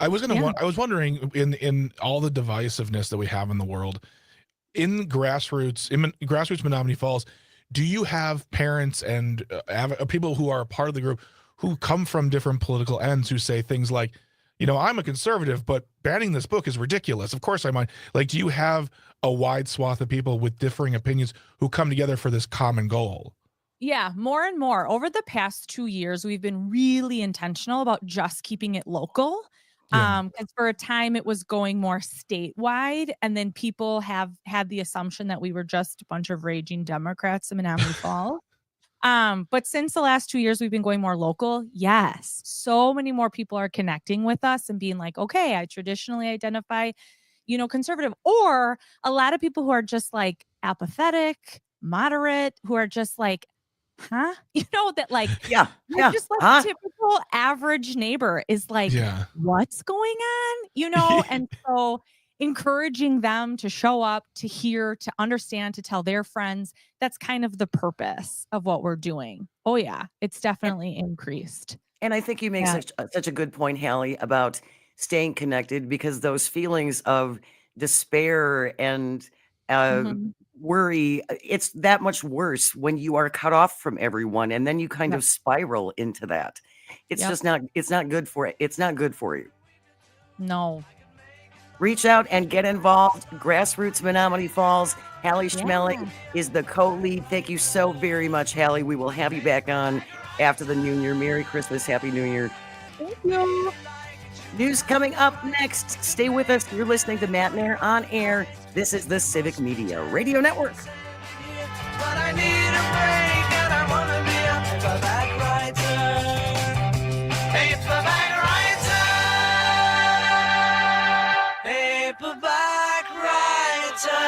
I was wondering, in all the divisiveness that we have in the world, in grassroots Menominee Falls, do you have parents and people who are a part of the group who come from different political ends who say things like, I'm a conservative, but banning this book is ridiculous. Of course I might. Like, do you have a wide swath of people with differing opinions who come together for this common goal? Yeah, more and more. Over the past 2 years, we've been really intentional about just keeping it local. Yeah. Because for a time it was going more statewide, and then people have had the assumption that we were just a bunch of raging Democrats in Menominee Falls. But since the last 2 years, we've been going more local. Yes, so many more people are connecting with us and being like, okay, I traditionally identify, conservative, or a lot of people who are just like apathetic, moderate, who are just like, huh? That like, Yeah. just like typical average neighbor is like, Yeah. what's going on? And so encouraging them to show up, to hear, to understand, to tell their friends. That's kind of the purpose of what we're doing. Oh yeah, it's definitely increased. And I think you make such a good point, Hallie, about staying connected, because those feelings of despair and Mhm. worry, it's that much worse when you are cut off from everyone, and then you kind Yep. of spiral into that. It's Yep. just not. It's not good for it. It's not good for you. No. Reach out and get involved. Grassroots Menominee Falls. Hallie Schmeling Yeah. is the co-lead. Thank you so very much, Hallie. We will have you back on after the new year. Merry Christmas. Happy New Year. Thank you. News coming up next. Stay with us. You're listening to Matenaer On Air. This is the Civic Media Radio Network. But I need a break and I wanna be a paperback writer. Paperback writer. Paperback writer.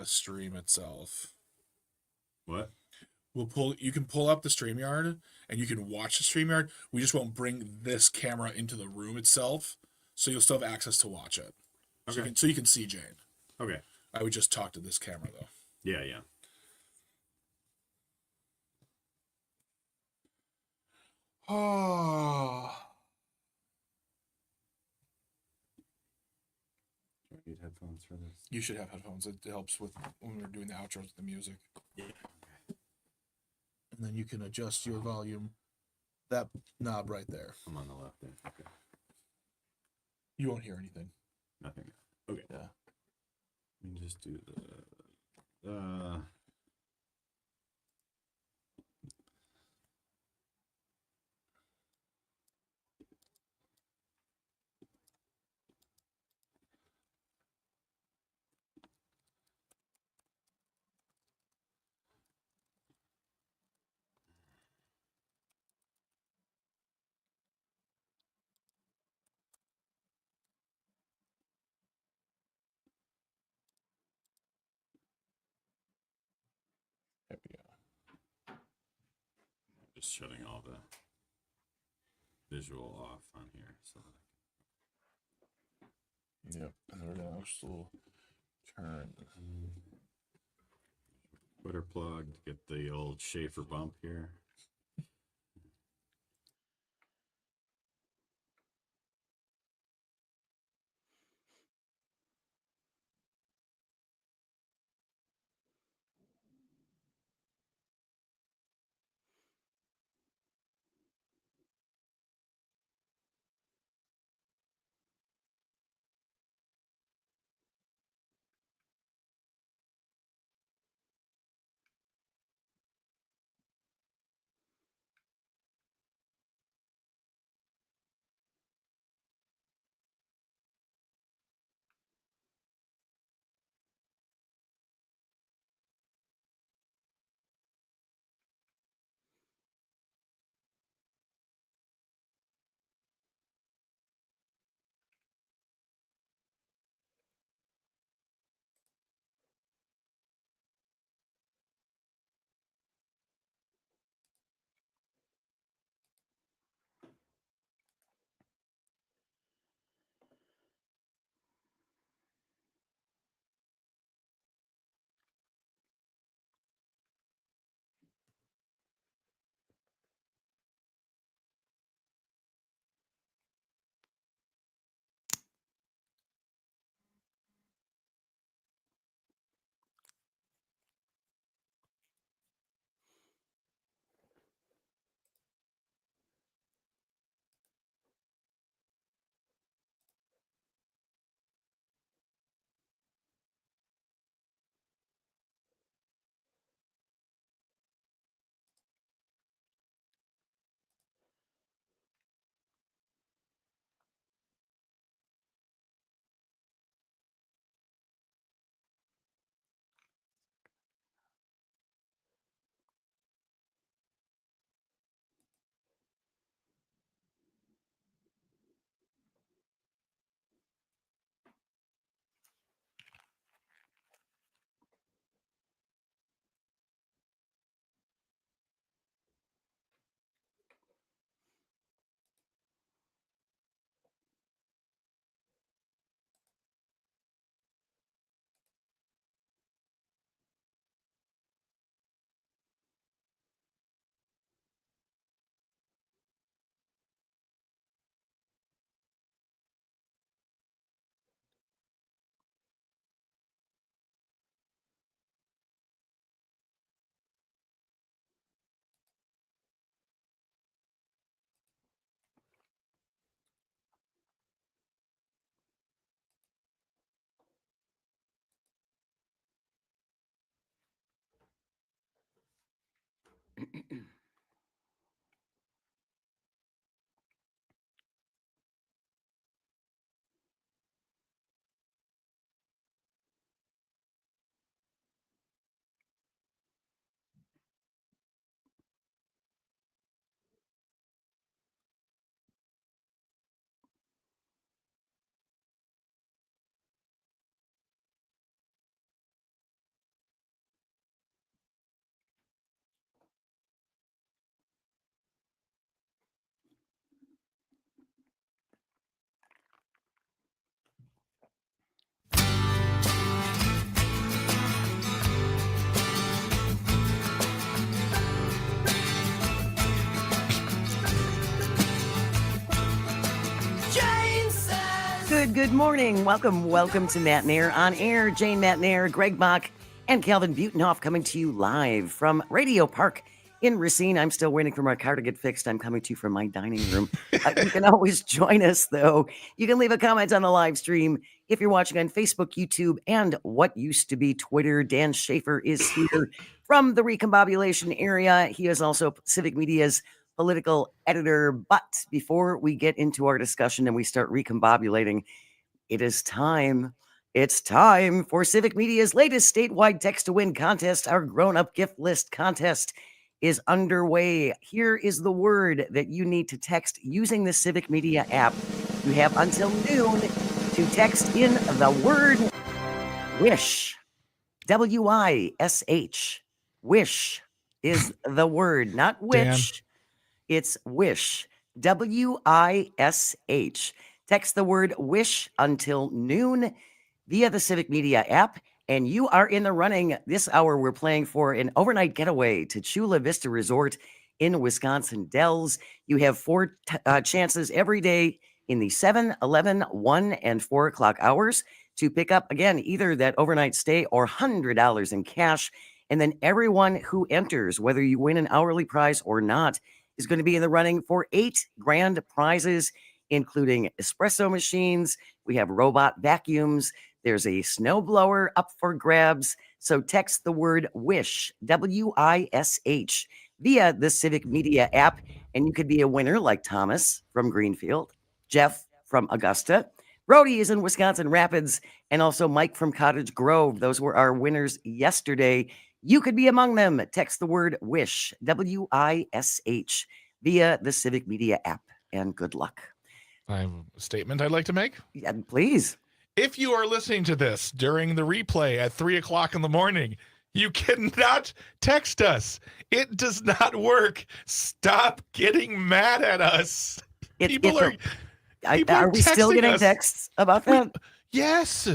The stream itself. What? You can pull up the StreamYard and you can watch the StreamYard. We just won't bring this camera into the room itself, so you'll still have access to watch it. Okay. So you can see Jane. Okay. I would just talk to this camera though. Yeah. Oh. Do I need headphones for this? You should have headphones. It helps with when we're doing the outros with the music. Yeah. And then you can adjust your volume. That knob right there. I'm on the left there. Okay. You won't hear anything. Nothing. Okay. Yeah. Let me just do the. There we go. Just shutting all the visual off on here. So. Yep. And we're gonna also turn. Twitter plug to get the old Schaefer bump here. Good morning. Welcome to Matenaer On Air. Jane Matenaer, Greg Bach, and Calvin Butenhoff coming to you live from Radio Park in Racine. I'm still waiting for my car to get fixed. I'm coming to you from my dining room. You can always join us, though. You can leave a comment on the live stream if you're watching on Facebook, YouTube, and what used to be Twitter. Dan Schaefer is here from the Recombobulation area. He is also Civic Media's political editor. But before we get into our discussion and we start recombobulating, it is time. It's time for Civic Media's latest statewide text to win contest. Our grown-up gift list contest is underway. Here is the word that you need to text using the Civic Media app. You have until noon to text in the word wish. W-I-S-H. Wish is the word, not wish. Dan. It's wish. W-I-S-H. Text the word wish until noon via the Civic Media app, and you are in the running. This hour, we're playing for an overnight getaway to Chula Vista Resort in Wisconsin Dells. You have four chances every day in the 7, 11, 1, and 4 o'clock hours to pick up, again, either that overnight stay or $100 in cash. And then everyone who enters, whether you win an hourly prize or not, is going to be in the running for 8 grand prizes, including espresso machines. We have robot vacuums. There's a snowblower up for grabs. So text the word WISH, W-I-S-H, via the Civic Media app, and you could be a winner like Thomas from Greenfield, Jeff from Augusta, Brody is in Wisconsin Rapids, and also Mike from Cottage Grove. Those were our winners yesterday. You could be among them. Text the word WISH, W-I-S-H, via the Civic Media app, and good luck. I have a statement I'd like to make. Yeah, please. If you are listening to this during the replay at 3 o'clock in the morning, you cannot text us. It does not work. Stop getting mad at us. People are we still getting us. texts about that? Yes.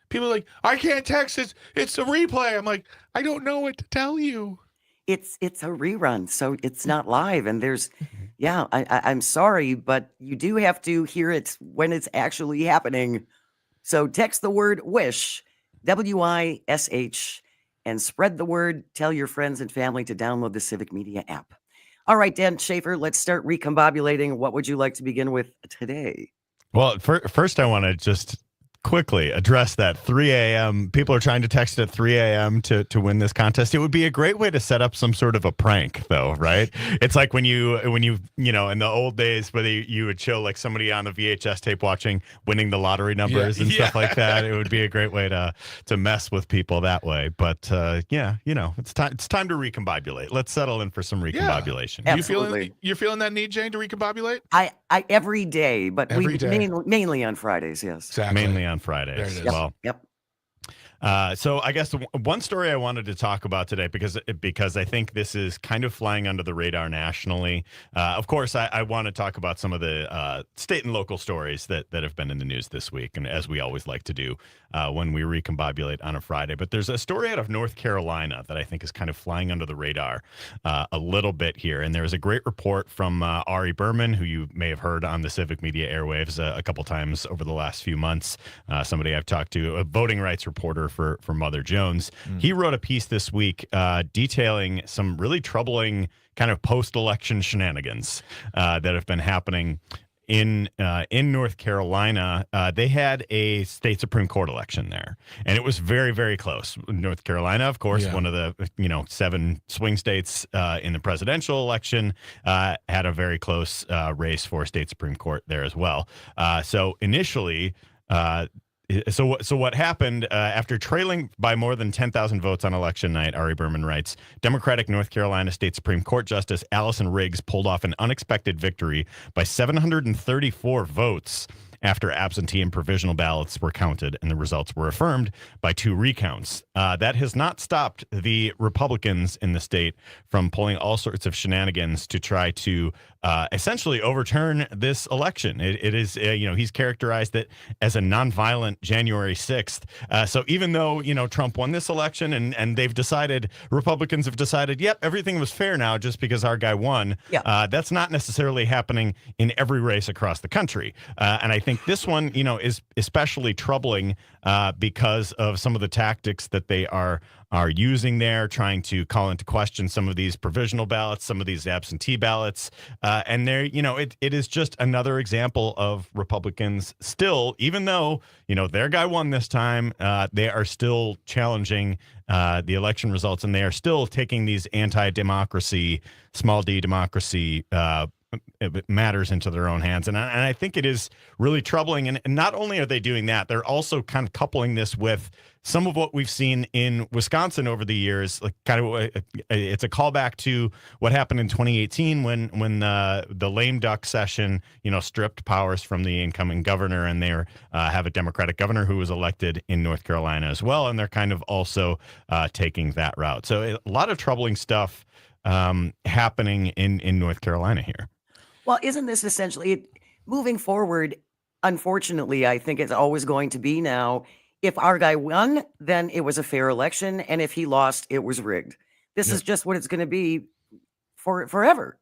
People are like, I can't text. It's a replay. I'm like, I don't know what to tell you. It's a rerun, so it's not live. And there's, I'm sorry, but you do have to hear it when it's actually happening. So text the word WISH, W-I-S-H, and spread the word. Tell your friends and family to download the Civic Media app. All right, Dan Schaefer, let's start recombobulating. What would you like to begin with today? Well, first I want to just quickly address that 3 a.m. People are trying to text at 3 a.m. to win this contest. It would be a great way to set up some sort of a prank, though, right? It's like when you in the old days where you would show like somebody on the VHS tape winning the lottery numbers and stuff like that. It would be a great way to mess with people that way. But it's time to recombobulate. Let's settle in for some recombobulation. Absolutely. You're feeling that need, Jane, to recombobulate? I every day, but every day. Mainly on Fridays, yes. Exactly. Mainly on Fridays. There it is. Well, Yep. So I guess one story I wanted to talk about today, because I think this is kind of flying under the radar nationally. Of course, I want to talk about some of the state and local stories that have been in the news this week, and as we always like to do when we recombobulate on a Friday. But there's a story out of North Carolina that I think is kind of flying under the radar a little bit here. And there was a great report from Ari Berman, who you may have heard on the Civic Media airwaves a couple times over the last few months. Somebody I've talked to, a voting rights reporter for Mother Jones. He wrote a piece this week detailing some really troubling kind of post-election shenanigans that have been happening in North Carolina. They had a state Supreme Court election there, and it was very, very close. North Carolina, of course, one of the 7 swing states in the presidential election, had a very close race for state Supreme Court there as well. So initially, So what happened after trailing by more than 10,000 votes on election night, Ari Berman writes, Democratic North Carolina State Supreme Court Justice Allison Riggs pulled off an unexpected victory by 734 votes after absentee and provisional ballots were counted, and the results were affirmed by 2 recounts. That has not stopped the Republicans in the state from pulling all sorts of shenanigans to try to essentially overturn this election. It is, he's characterized it as a nonviolent January 6th. So even though, Trump won this election and Republicans have decided, yep, everything was fair now just because our guy won. Yeah. That's not necessarily happening in every race across the country. And I think think this one, is especially troubling because of some of the tactics that they are using there, trying to call into question some of these provisional ballots, some of these absentee ballots. And there, it is just another example of Republicans still, even though, their guy won this time, they are still challenging the election results, and they are still taking these anti-democracy, small d democracy matters into their own hands. And I think it is really troubling. And not only are they doing that, they're also kind of coupling this with some of what we've seen in Wisconsin over the years. Like it's a callback to what happened in 2018 when the lame duck session, stripped powers from the incoming governor, and they have a Democratic governor who was elected in North Carolina as well. And they're kind of also taking that route. So a lot of troubling stuff happening in North Carolina here. Well, isn't this essentially moving forward? Unfortunately, I think it's always going to be now. If our guy won, then it was a fair election, and if he lost, it was rigged. This is just what it's going to be for forever.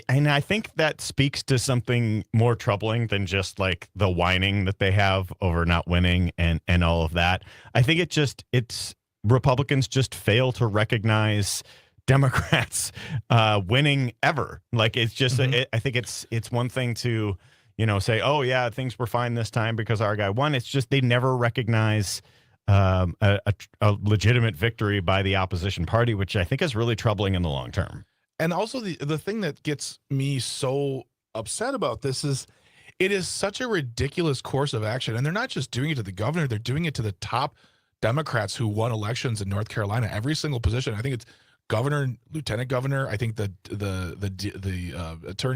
And I think that speaks to something more troubling than just like the whining that they have over not winning and all of that. I think it's Republicans just fail to recognize Democrats winning ever. Like it's just, I think it's one thing to, say, oh yeah, things were fine this time because our guy won. It's just they never recognize a legitimate victory by the opposition party, which I think is really troubling in the long term. And also the thing that gets me so upset about this is it is such a ridiculous course of action. And they're not just doing it to the governor, they're doing it to the top Democrats who won elections in North Carolina, every single position. I think it's governor, lieutenant governor. I think the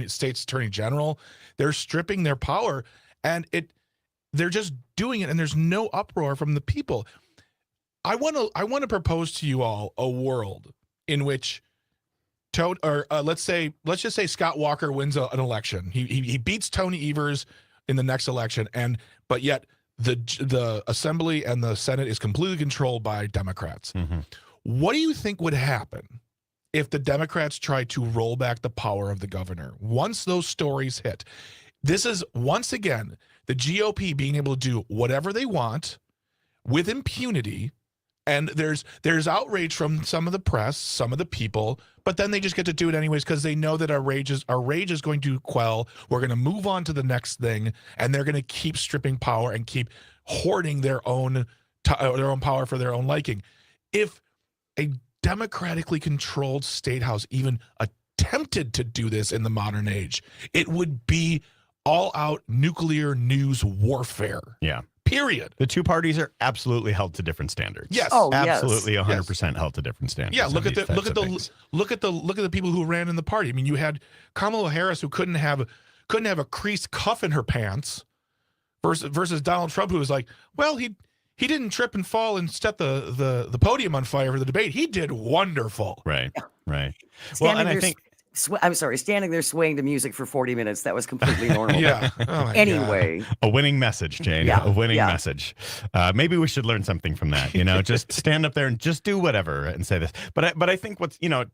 state's attorney general. They're stripping their power, and they're just doing it, and there's no uproar from the people. I want to propose to you all a world in which let's just say Scott Walker wins an election. He beats Tony Evers in the next election, but yet the Assembly and the Senate is completely controlled by Democrats. What do you think would happen if the Democrats tried to roll back the power of the governor? Once those stories hit, this is once again the GOP being able to do whatever they want with impunity. And there's outrage from some of the press, some of the people, but then they just get to do it anyways because they know that our rage is going to quell. We're going to move on to the next thing, and they're going to keep stripping power and keep hoarding their own power for their own liking. If a democratically controlled state house even attempted to do this in the modern age, it would be all-out nuclear news warfare. Yeah. Period. The two parties are absolutely held to different standards. Yes. Oh, absolutely, yes. 100% held to different standards. Yeah, look at the people who ran in the party. I mean, you had Kamala Harris who couldn't have a creased cuff in her pants versus Donald Trump, who was like, well, he didn't trip and fall and set the podium on fire for the debate. He did wonderful. Right. Standing there swaying to music for 40 minutes. That was completely normal. Yeah. Oh anyway. A winning message, Jane. Yeah. A winning message. Maybe we should learn something from that. Just stand up there and just do whatever and say this. But I think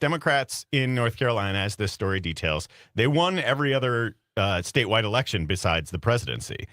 Democrats in North Carolina, as this story details, they won every other statewide election besides the presidency.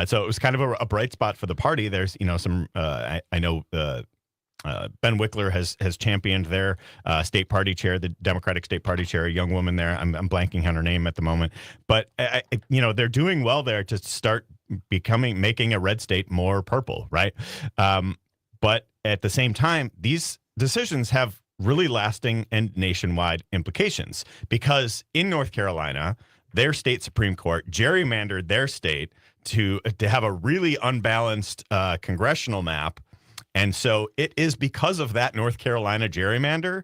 So it was kind of a bright spot for the party. There's, some, I know Ben Wickler has championed their state party chair, the Democratic state party chair, a young woman there. I'm blanking on her name at the moment. But, they're doing well there to start making a red state more purple, right? But at the same time, these decisions have really lasting and nationwide implications because in North Carolina, their state Supreme Court gerrymandered their state to have a really unbalanced congressional map. And so it is because of that North Carolina gerrymander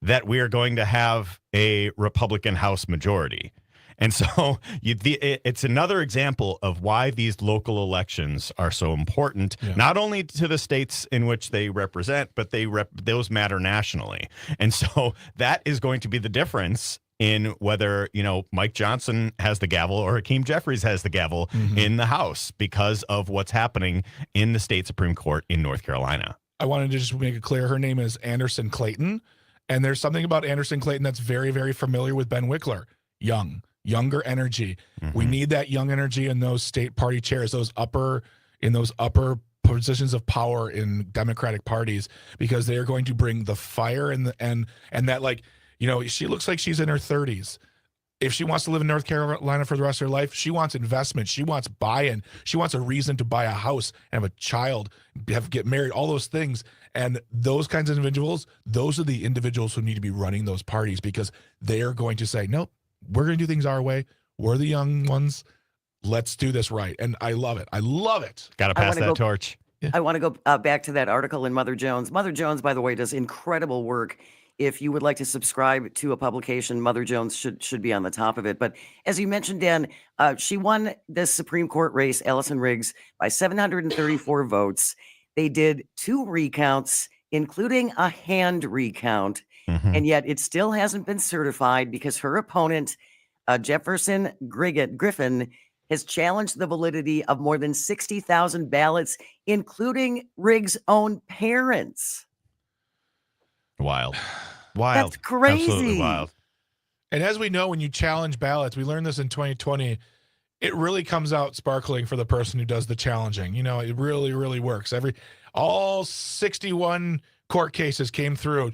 that we are going to have a Republican House majority. And so it's another example of why these local elections are so important, not only to the states in which they represent, but those matter nationally. And so that is going to be the difference in whether, Mike Johnson has the gavel or Hakeem Jeffries has the gavel in the House because of what's happening in the state Supreme Court in North Carolina. I wanted to just make it clear her name is Anderson Clayton. And there's something about Anderson Clayton that's very, very familiar with Ben Wickler. Young, younger energy. Mm-hmm. We need that young energy in those state party chairs, those upper positions of power in Democratic parties, because they are going to bring the fire and that, like, you know, she looks like she's in her 30s. If she wants to live in North Carolina for the rest of her life, she wants investment. She wants buy-in. She wants a reason to buy a house and have a child, get married, all those things. And those kinds of individuals, those are the individuals who need to be running those parties, because they are going to say, nope, we're going to do things our way. We're the young ones. Let's do this right. And I love it. I love it. Got to pass that torch. I want to go back to that article in Mother Jones. Mother Jones, by the way, does incredible work. If you would like to subscribe to a publication, Mother Jones should be on the top of it. But as you mentioned, Dan, she won this Supreme Court race, Allison Riggs, by 734 votes. They did 2 recounts, including a hand recount. Mm-hmm. And yet it still hasn't been certified because her opponent, Jefferson Griffin, has challenged the validity of more than 60,000 ballots, including Riggs' own parents. Wild. That's crazy. Absolutely wild. And as we know, when you challenge ballots, we learned this in 2020, it really comes out sparkling for the person who does the challenging. You know, it really, really works. All 61 court cases came through.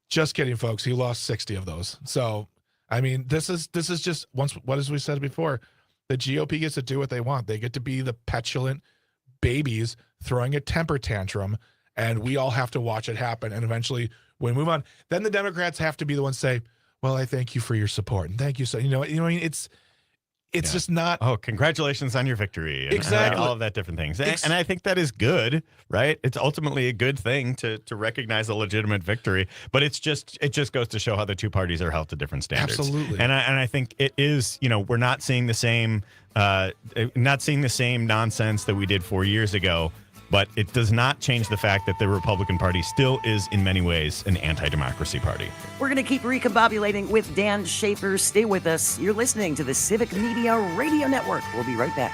Just kidding, folks. He lost 60 of those. So, I mean, this is just what as we said before, the GOP gets to do what they want. They get to be the petulant babies throwing a temper tantrum, and we all have to watch it happen. And eventually we move on. Then the Democrats have to be the ones to say, well, I thank you for your support. And thank you. So, you know, I mean, it's just not. Oh, congratulations on your victory. And, exactly. And all of that different things. And I think that is good, right? It's ultimately a good thing to recognize a legitimate victory, but it just goes to show how the two parties are held to different standards. Absolutely. And I think it is, you know, we're not seeing the same nonsense that we did 4 years ago, but it does not change the fact that the Republican Party still is in many ways an anti-democracy party. We're going to keep recombobulating with Dan Schaefer. Stay with us. You're listening to the Civic Media Radio Network. We'll be right back.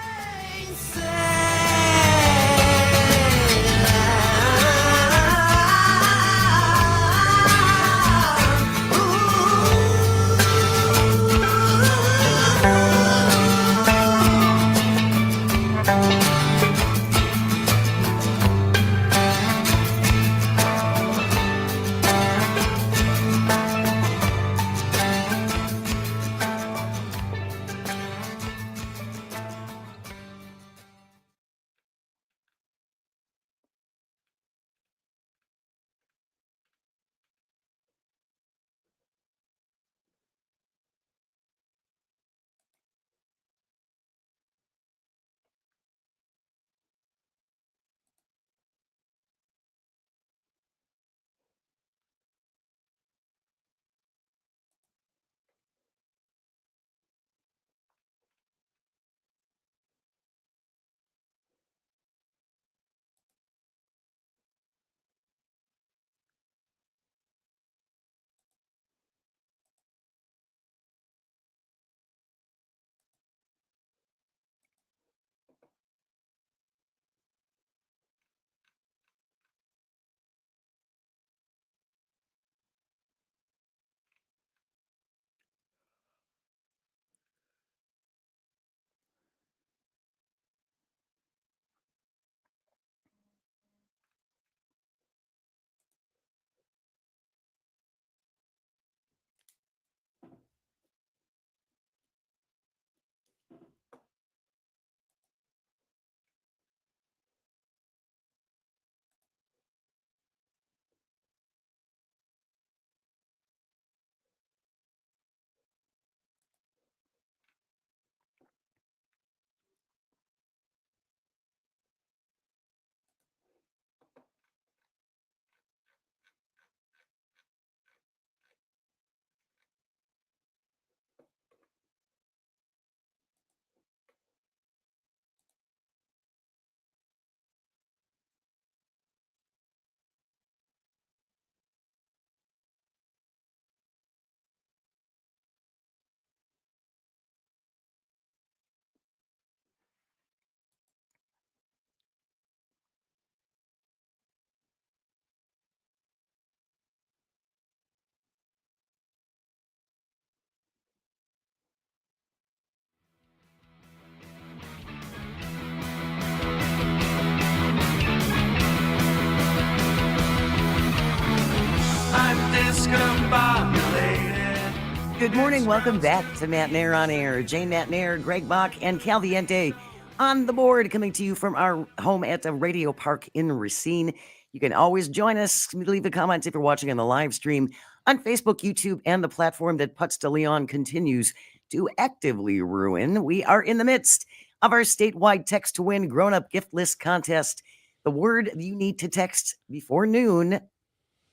Good morning. Welcome back to Matenaer On Air. Jane Matenaer, Greg Bach, and Calviente on the board, coming to you from our home at the Radio Park in Racine. You can always join us. Leave a comment if you're watching on the live stream on Facebook, YouTube, and the platform that Putz de Leon continues to actively ruin. We are in the midst of our statewide text to win grown-up gift list contest. The word you need to text before noon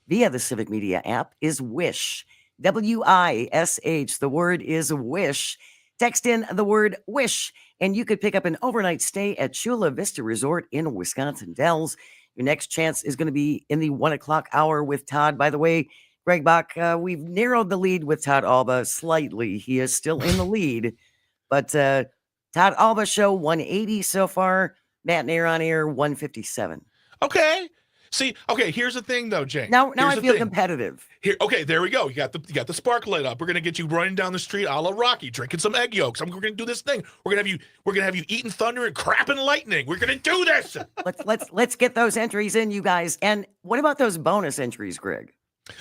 via the Civic Media app is WISH. WISH. The word is WISH. Text in the word WISH, and you could pick up an overnight stay at Chula Vista Resort in Wisconsin Dells. Your next chance is going to be in the 1 o'clock hour with Todd. By the way, Greg Bach, we've narrowed the lead with Todd Alba slightly. He is still in the lead, but Todd Alba show 180 so far. Matenaer On Air 157. Okay. See, okay, here's the thing though, Jane. Now Here's I the feel thing. competitive. Here, okay, there we go. You got the spark lit up. We're gonna get you running down the street a la Rocky, drinking some egg yolks. We're gonna do this thing. We're gonna have you eating thunder and crapping lightning. We're gonna do this. Let's get those entries in, you guys. And what about those bonus entries, Greg?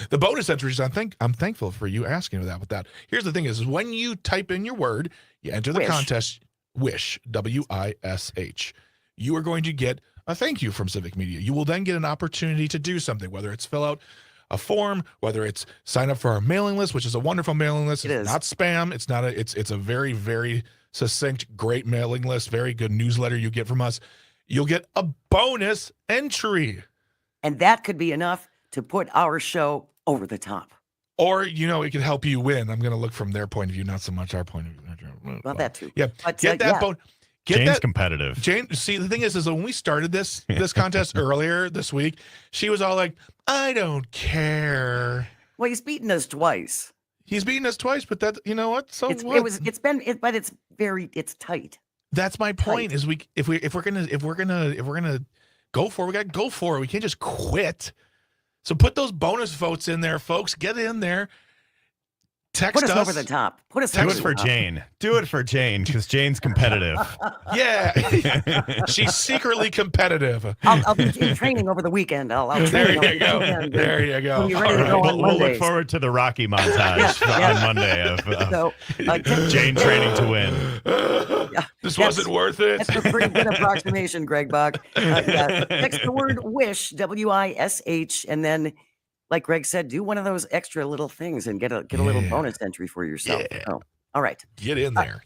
The bonus entries, I'm thankful for you asking that with that. Here's the thing is when you type in your word, you enter the Wish. contest, WISH, WISH. You are going to get a thank you from Civic Media. You will then get an opportunity to do something, whether it's fill out a form, whether it's sign up for our mailing list, which is a wonderful mailing list. It's not spam. It's a very, very succinct, great mailing list, very good newsletter you get from us. You'll get a bonus entry. And that could be enough to put our show over the top. Or, it could help you win. I'm going to look from their point of view, not so much our point of view. Well, that too. Yeah. But, Get that bonus. Jane's competitive. Jane, see, the thing is when we started this contest earlier this week, she was all like, I don't care. Well, he's beaten us twice. He's beaten us twice, but that, you know what? So It's tight. That's my point. Is if we're gonna go for it, we gotta go for it. We can't just quit. So put those bonus votes in there, folks. Get in there. Text Put us us over the top. Do it for Jane. Do it for Jane because Jane's competitive. Yeah, she's secretly competitive. I'll be in training over the weekend. I'll There train you go. over the weekend. There you go. When you're ready to All go right. on We'll look Mondays. forward to the Rocky montage on Monday of So, Jane training to win. This wasn't worth it. That's a pretty good approximation, Greg Bach. Text the word WISH, WISH, and then, like Greg said, do one of those extra little things and get a little bonus entry for yourself. Yeah. Oh, all right. Get in there.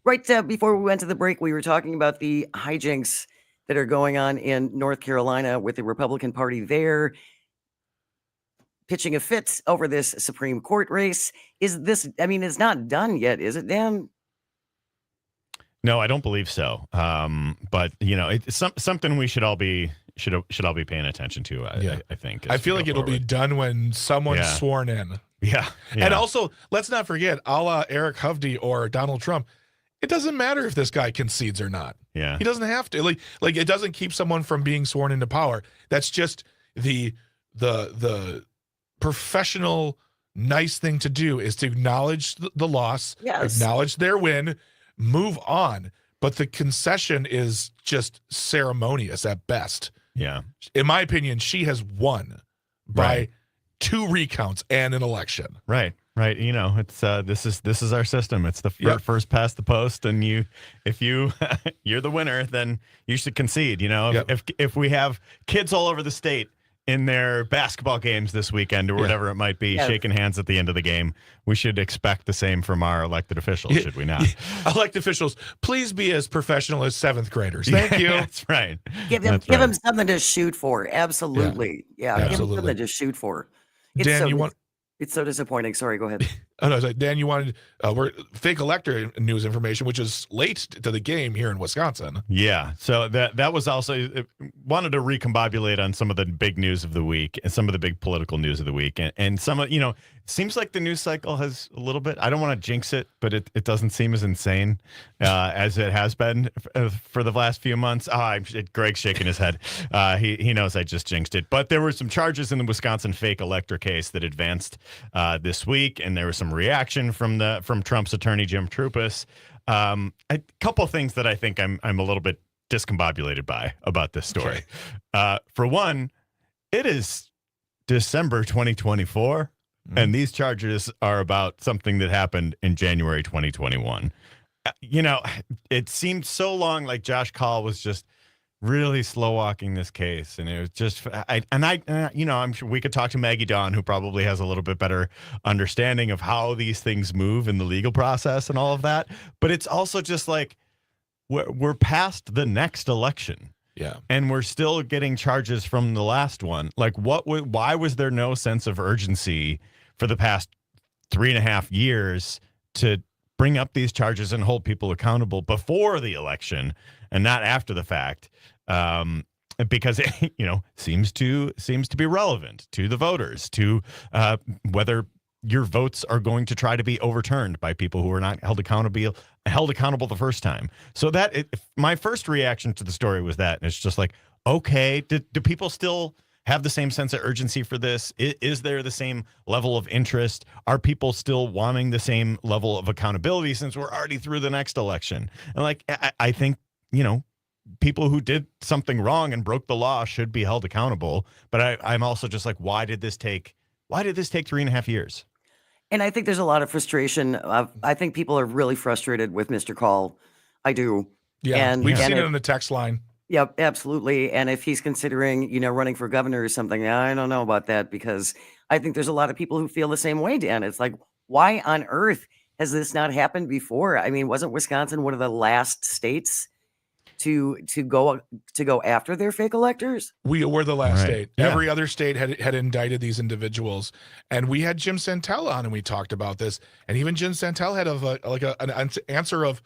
Right before we went to the break, we were talking about the hijinks that are going on in North Carolina with the Republican Party there pitching a fit over this Supreme Court race. It's not done yet, is it, Dan? No, I don't believe so. But it's something we should all be paying attention to. I think. I feel like it'll be done when someone's sworn in. Yeah. And also, let's not forget, a la Eric Hovde or Donald Trump, it doesn't matter if this guy concedes or not. Yeah. He doesn't have to. Like it doesn't keep someone from being sworn into power. That's just the professional, nice thing to do is to acknowledge the loss, acknowledge their win, move on. But the concession is just ceremonious at best. Yeah. In my opinion, she has won by 2 recounts and an election. Right. It's this is our system. It's the first past the post, and if you're the winner, then you should concede. If we have kids all over the state in their basketball games this weekend or whatever it might be, shaking hands at the end of the game, we should expect the same from our elected officials, should we not? Elected officials, please be as professional as 7th graders. Thank you. That's right. Give them something to shoot for. Absolutely. Yeah. Give them something to shoot for. It's so disappointing. Sorry, go ahead. Oh, no, Dan, you wanted fake elector news information, which is late to the game here in Wisconsin. Yeah, so that was also wanted to recombobulate on some of the big news of the week and some of the big political news of the week, and some of seems like the news cycle has a little bit. I don't want to jinx it, but it doesn't seem as insane as it has been for the last few months. Greg's shaking his head. He knows I just jinxed it, but there were some charges in the Wisconsin fake elector case that advanced this week, and there was some reaction from Trump's attorney Jim Trupus. A couple of things that I think I'm a little bit discombobulated by about this story. Okay. For one, it is December 2024. And these charges are about something that happened in January 2021. You know, it seemed so long like Josh Call was just really slow walking this case. And it was just, I'm sure we could talk to Maggie Dawn, who probably has a little bit better understanding of how these things move in the legal process and all of that. But it's also just like, we're past the next election. Yeah. And we're still getting charges from the last one. Like, why was there no sense of urgency for the past 3.5 years to bring up these charges and hold people accountable before the election and not after the fact? Because it, seems to be relevant to the voters, to whether your votes are going to try to be overturned by people who are not held accountable the first time. So my first reaction to the story was that, and it's just like, okay, do people still have the same sense of urgency for this? Is there the same level of interest? Are people still wanting the same level of accountability since we're already through the next election? And like, I think, people who did something wrong and broke the law should be held accountable. But I'm also just like, why did this take 3.5 years? And I think there's a lot of frustration. I think people are really frustrated with Mr. Call. I do. Yeah, we've seen it on the text line. Yep, absolutely. And if he's considering, running for governor or something, I don't know about that, because I think there's a lot of people who feel the same way, Dan. It's like, why on earth has this not happened before? I mean, wasn't Wisconsin one of the last states to go after their fake electors? We were the last state. Yeah. Every other state had indicted these individuals, and we had Jim Santel on, and we talked about this. And even Jim Santel had an answer of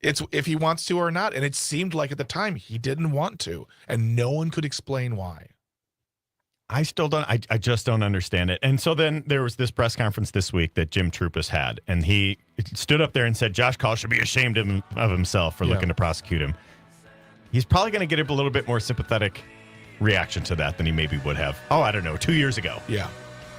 it's if he wants to or not. And it seemed like at the time he didn't want to, and no one could explain why. I still don't. I just don't understand it. And so then there was this press conference this week that Jim Trupus had, and he stood up there and said Josh Call should be ashamed of himself for looking to prosecute him. He's probably going to get a little bit more sympathetic reaction to that than he maybe would have, 2 years ago. Yeah.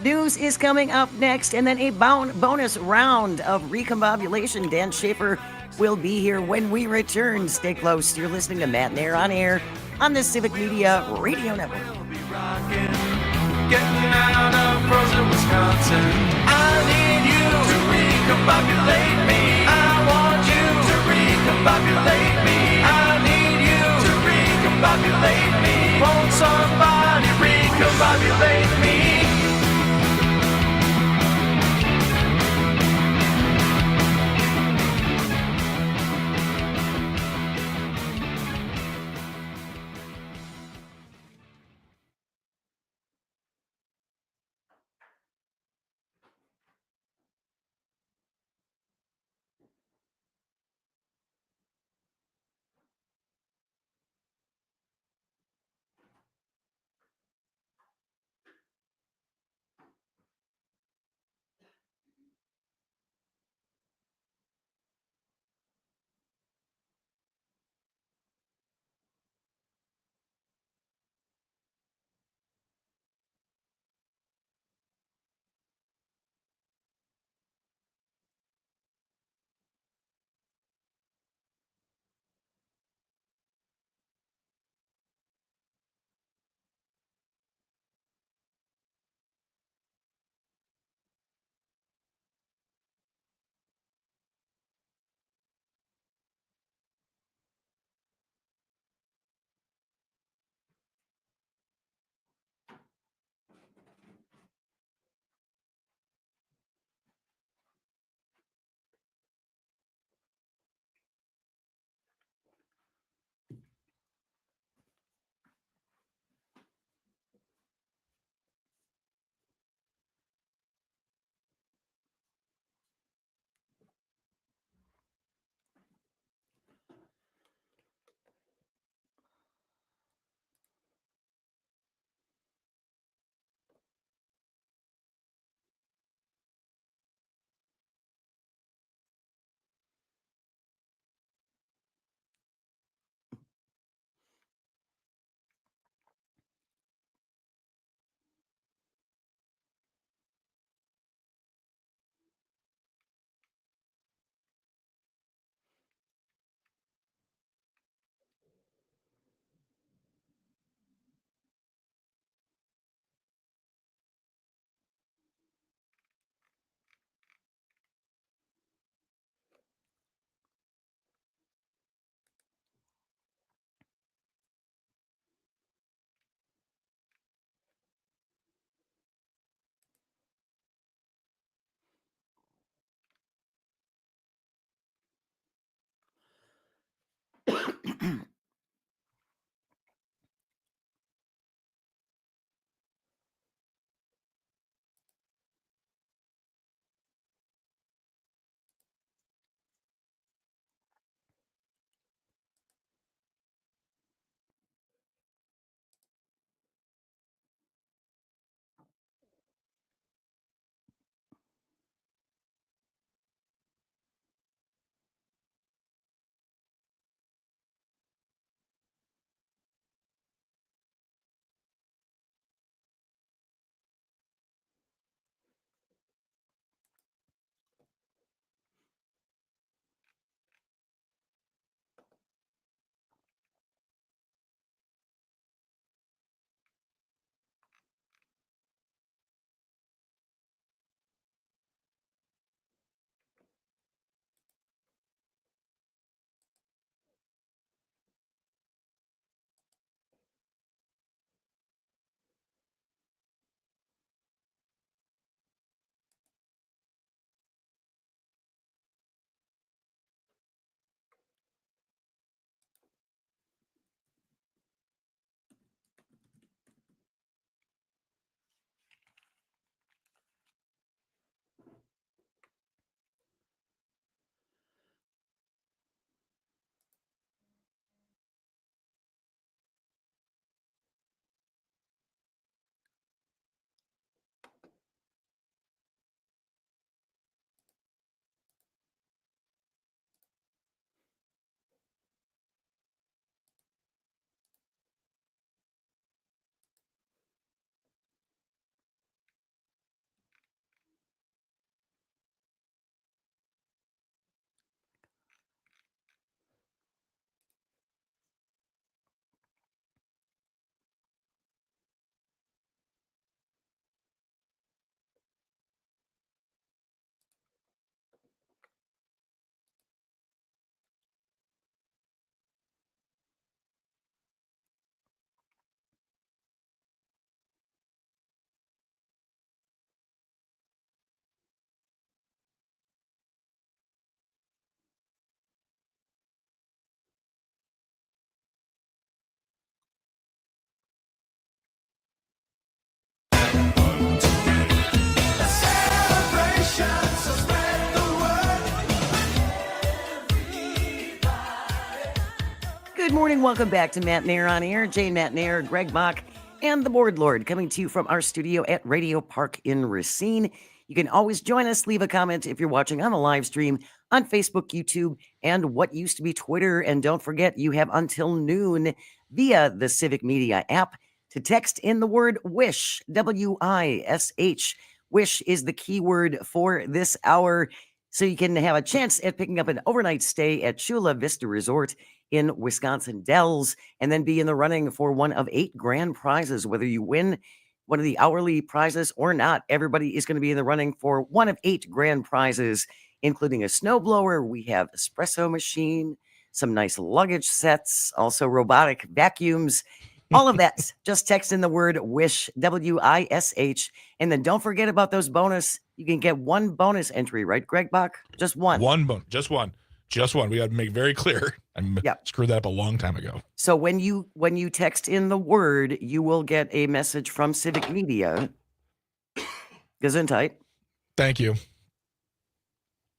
News is coming up next, and then a bonus round of recombobulation. Dan Schaefer will be here when we return. Stay close. You're listening to Matenaer On Air on the Civic Media Radio Network. Getting out of frozen Wisconsin. I need you to recombobulate me. I want you to recombobulate me. I need you to recombobulate me. Won't somebody recombobulate me? Good morning. Welcome back to Matenaer On Air. Jane Matenaer, Greg Bach, and the Board Lord coming to you from our studio at Radio Park in Racine. You can always join us. Leave a comment if you're watching on the live stream on Facebook, YouTube, and what used to be Twitter. And don't forget, you have until noon via the Civic Media app to text in the word WISH, W-I-S-H. WISH is the keyword for this hour, so you can have a chance at picking up an overnight stay at Chula Vista Resort in Wisconsin Dells, and then be in the running for one of 8 grand prizes. Whether you win one of the hourly prizes or not, everybody is going to be in the running for one of 8 grand prizes, including a snowblower. We have espresso machine, some nice luggage sets, also robotic vacuums. All of that. Just text in the word WISH, W-I-S-H. And then don't forget about those bonus. You can get one bonus entry, right, Greg Bach? Just one. Just one. We got to make very clear. I screwed that up a long time ago. So when you text in the word, you will get a message from Civic Media. Gesundheit. Thank you.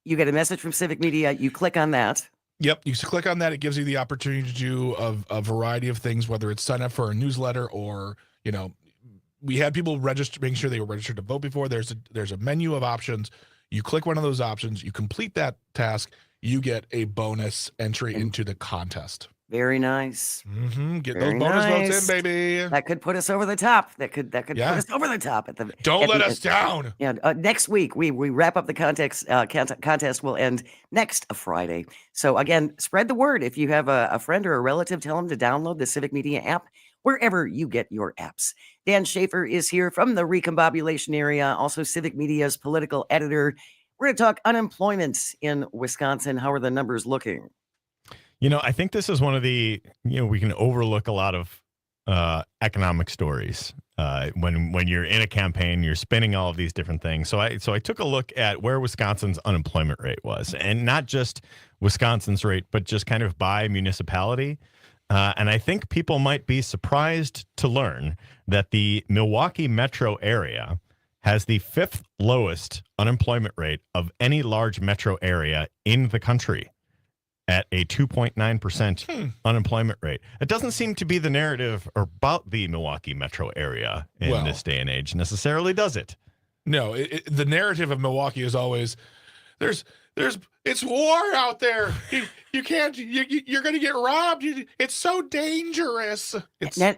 You get a message from Civic Media. You click on that. Yep, you click on that. It gives you the opportunity to do a variety of things, whether it's sign up for a newsletter or, we had people register, making sure they were registered to vote before. There's a menu of options. You click one of those options, you complete that task, you get a bonus entry into the contest. Very nice. Get those bonus votes in, baby. That could put us over the top. That could put us over the top at the. Don't let us down. Yeah. Next week we wrap up the contest. Contest will end next Friday. So again, spread the word. If you have a friend or a relative, tell them to download the Civic Media app wherever you get your apps. Dan Schaefer is here from the recombobulation area, also Civic Media's political editor. We're going to talk unemployment in Wisconsin. How are the numbers looking? I think this is one of the, we can overlook a lot of economic stories when you're in a campaign, you're spinning all of these different things. So I took a look at where Wisconsin's unemployment rate was, and not just Wisconsin's rate, but just kind of by municipality. And I think people might be surprised to learn that the Milwaukee metro area has the 5th lowest unemployment rate of any large metro area in the country, at a 2.9% unemployment rate. It doesn't seem to be the narrative about the Milwaukee metro area in this day and age necessarily, does it? No, the narrative of Milwaukee is always it's war out there. You can't, you're going to get robbed. It's so dangerous.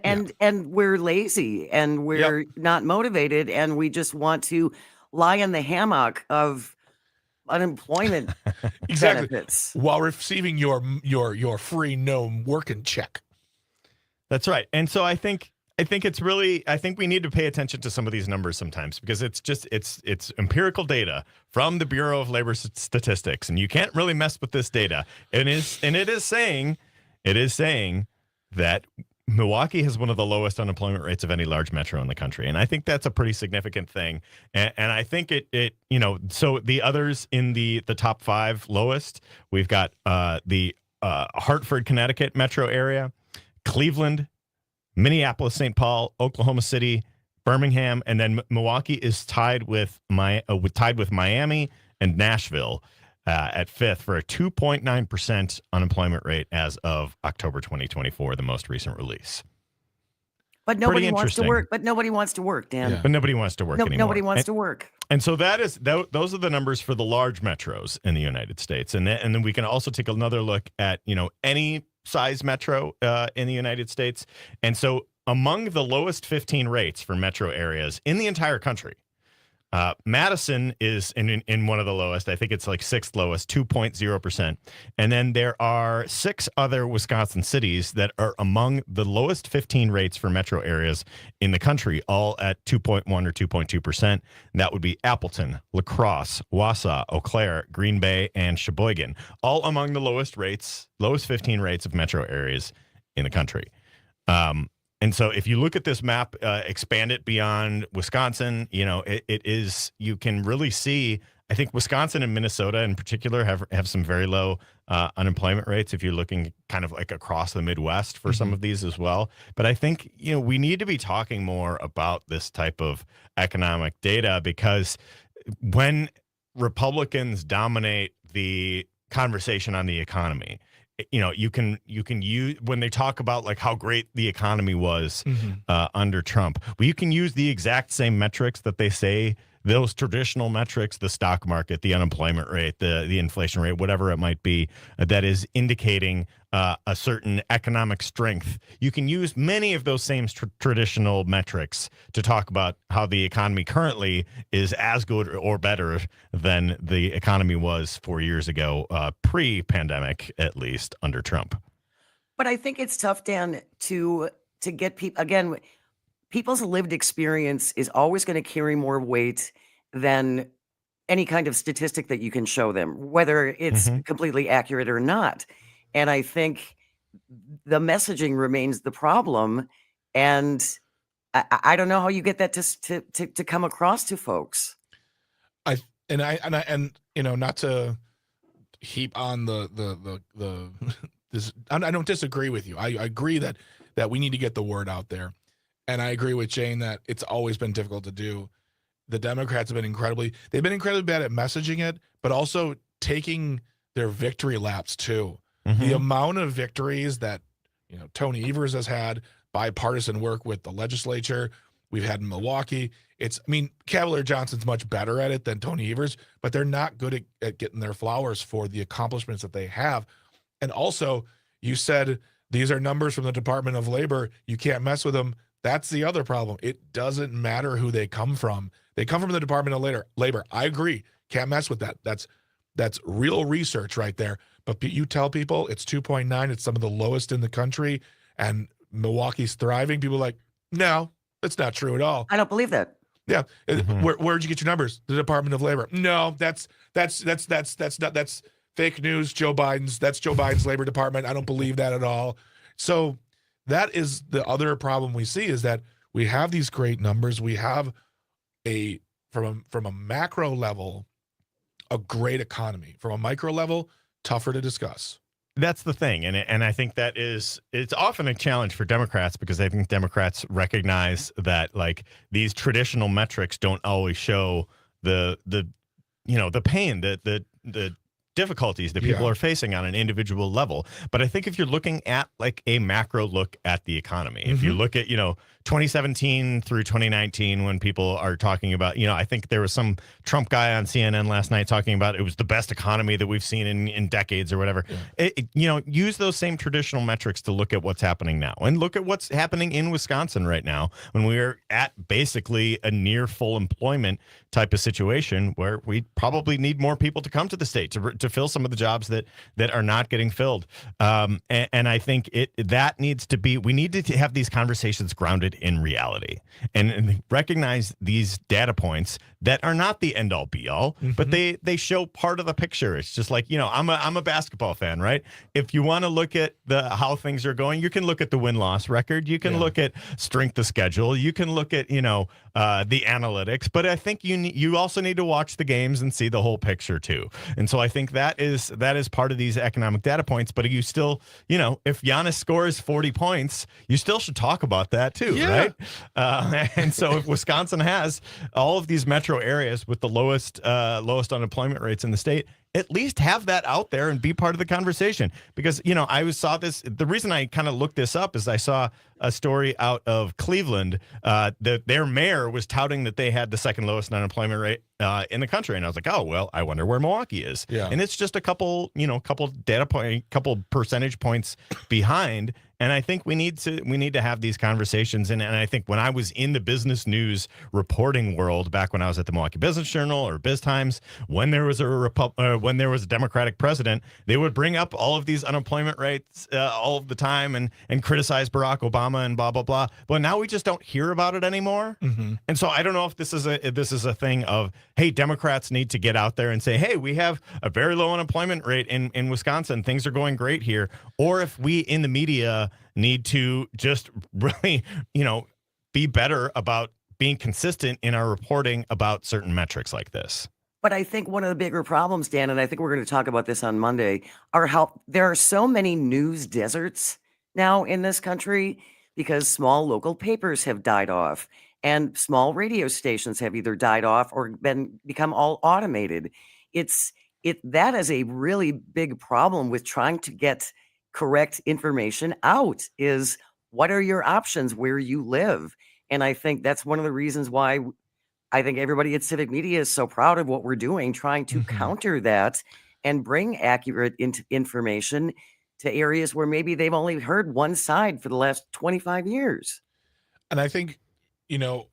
And we're lazy and we're not motivated, and we just want to lie in the hammock of unemployment benefits while receiving your free no working check. That's right. And so I think it's really, I think we need to pay attention to some of these numbers sometimes, because it's empirical data from the Bureau of Labor Statistics, and you can't really mess with this data. It is saying that Milwaukee has one of the lowest unemployment rates of any large metro in the country. And I think that's a pretty significant thing. And I think so the others in the top 5 lowest, we've got the Hartford, Connecticut metro area, Cleveland, Minneapolis, St. Paul, Oklahoma City, Birmingham, and then Milwaukee is tied with Miami and Nashville at 5th for a 2.9% unemployment rate as of October 2024, the most recent release. But nobody wants to work. Dan. Yeah. But nobody wants to work anymore. Nobody wants to work. And so those are the numbers for the large metros in the United States. And then we can also take another look at, any size metro in the United States. And so among the lowest 15 rates for metro areas in the entire country, Madison is in one of the lowest. I think it's like 6th lowest, 2.0%. And then there are 6 other Wisconsin cities that are among the lowest 15 rates for metro areas in the country, all at 2.1 or 2.2%. That would be Appleton, La Crosse, Wausau, Eau Claire, Green Bay, and Sheboygan, all among the lowest 15 rates of metro areas in the country. And so if you look at this map, expand it beyond Wisconsin, it is, you can really see, I think Wisconsin and Minnesota in particular have some very low unemployment rates if you're looking kind of like across the Midwest for some of these as well. But I think, we need to be talking more about this type of economic data, because when Republicans dominate the conversation on the economy, you can use when they talk about like how great the economy was Mhm. under Trump. Well, you can use the exact same metrics that they say, those traditional metrics, the stock market, the unemployment rate, the inflation rate, whatever it might be, that is indicating a certain economic strength. You can use many of those same traditional metrics to talk about how the economy currently is as good or better than the economy was 4 years ago, pre-pandemic, at least under Trump. But I think it's tough, Dan, to get people again. People's lived experience is always going to carry more weight than any kind of statistic that you can show them, whether it's Mm-hmm. completely accurate or not. And I think the messaging remains the problem. And I don't know how you get that to come across to folks. And not to heap on this. I don't disagree with you. I agree that we need to get the word out there. And I agree with Jane that it's always been difficult to do. The Democrats have been incredibly bad at messaging it, but also taking their victory laps too. Mm-hmm. The amount of victories that, Tony Evers has had, bipartisan work with the legislature, we've had in Milwaukee. Cavalier Johnson's much better at it than Tony Evers, but they're not good at getting their flowers for the accomplishments that they have. And also, you said these are numbers from the Department of Labor. You can't mess with them. That's the other problem. It doesn't matter who they come from. They come from the Department of Labor. I agree. Can't mess with that. That's real research right there. But you tell people it's 2.9. It's some of the lowest in the country, and Milwaukee's thriving. People are like, no, that's not true at all. I don't believe that. Yeah. Mm-hmm. Where'd you get your numbers? The Department of Labor. No, that's fake news. That's Joe Biden's Labor Department. I don't believe that at all. So that is the other problem we see, is that we have these great numbers. We have from a macro level, a great economy. From a micro level, tougher to discuss. That's the thing. And I think it's often a challenge for Democrats, because I think Democrats recognize that like these traditional metrics don't always show the pain, the difficulties that people are facing on an individual level. But I think if you're looking at like a macro look at the economy, if you look at, 2017 through 2019, when people are talking about, I think there was some Trump guy on CNN last night talking about it was the best economy that we've seen in decades or whatever. Yeah. Use those same traditional metrics to look at what's happening now, and look at what's happening in Wisconsin right now, when we're at basically a near full employment type of situation, where we probably need more people to come to the state to fill some of the jobs that are not getting filled. And I think we need to have these conversations grounded in reality, and recognize these data points that are not the end all be all, but they show part of the picture. It's just like, I'm a basketball fan, right? If you want to look at how things are going, you can look at the win-loss record, you can look at strength of schedule, you can look at, the analytics, but I think you also need to watch the games and see the whole picture too. And so I think that is part of these economic data points. But you still, if Giannis scores 40 points, you still should talk about that too, right? And so if Wisconsin has all of these metro areas with the lowest unemployment rates in the state, at least have that out there and be part of the conversation. Because, the reason I kind of looked this up is I saw a story out of Cleveland that their mayor was touting that they had the second lowest unemployment rate in the country. And I was like, oh, well, I wonder where Milwaukee is. Yeah. And it's just a couple percentage points behind. And I think we need to have these conversations. And I think when I was in the business news reporting world, back when I was at the Milwaukee Business Journal or Biz Times, when there was a Democratic president, they would bring up all of these unemployment rates all of the time and criticize Barack Obama and blah blah blah. But now we just don't hear about it anymore. And so I don't know if this is a thing of, hey, Democrats need to get out there and say, hey, we have a very low unemployment rate in Wisconsin. Things are going great here. Or if we in the media need to just really, be better about being consistent in our reporting about certain metrics like this. But I think one of the bigger problems, Dan, and I think we're going to talk about this on Monday, are how there are so many news deserts now in this country, because small local papers have died off and small radio stations have either died off or become all automated. That is a really big problem with trying to get correct information out is what are your options where you live? And I think that's one of the reasons why I think everybody at Civic Media is so proud of what we're doing, trying to counter that and bring accurate information to areas where maybe they've only heard one side for the last 25 years. And I think, you know,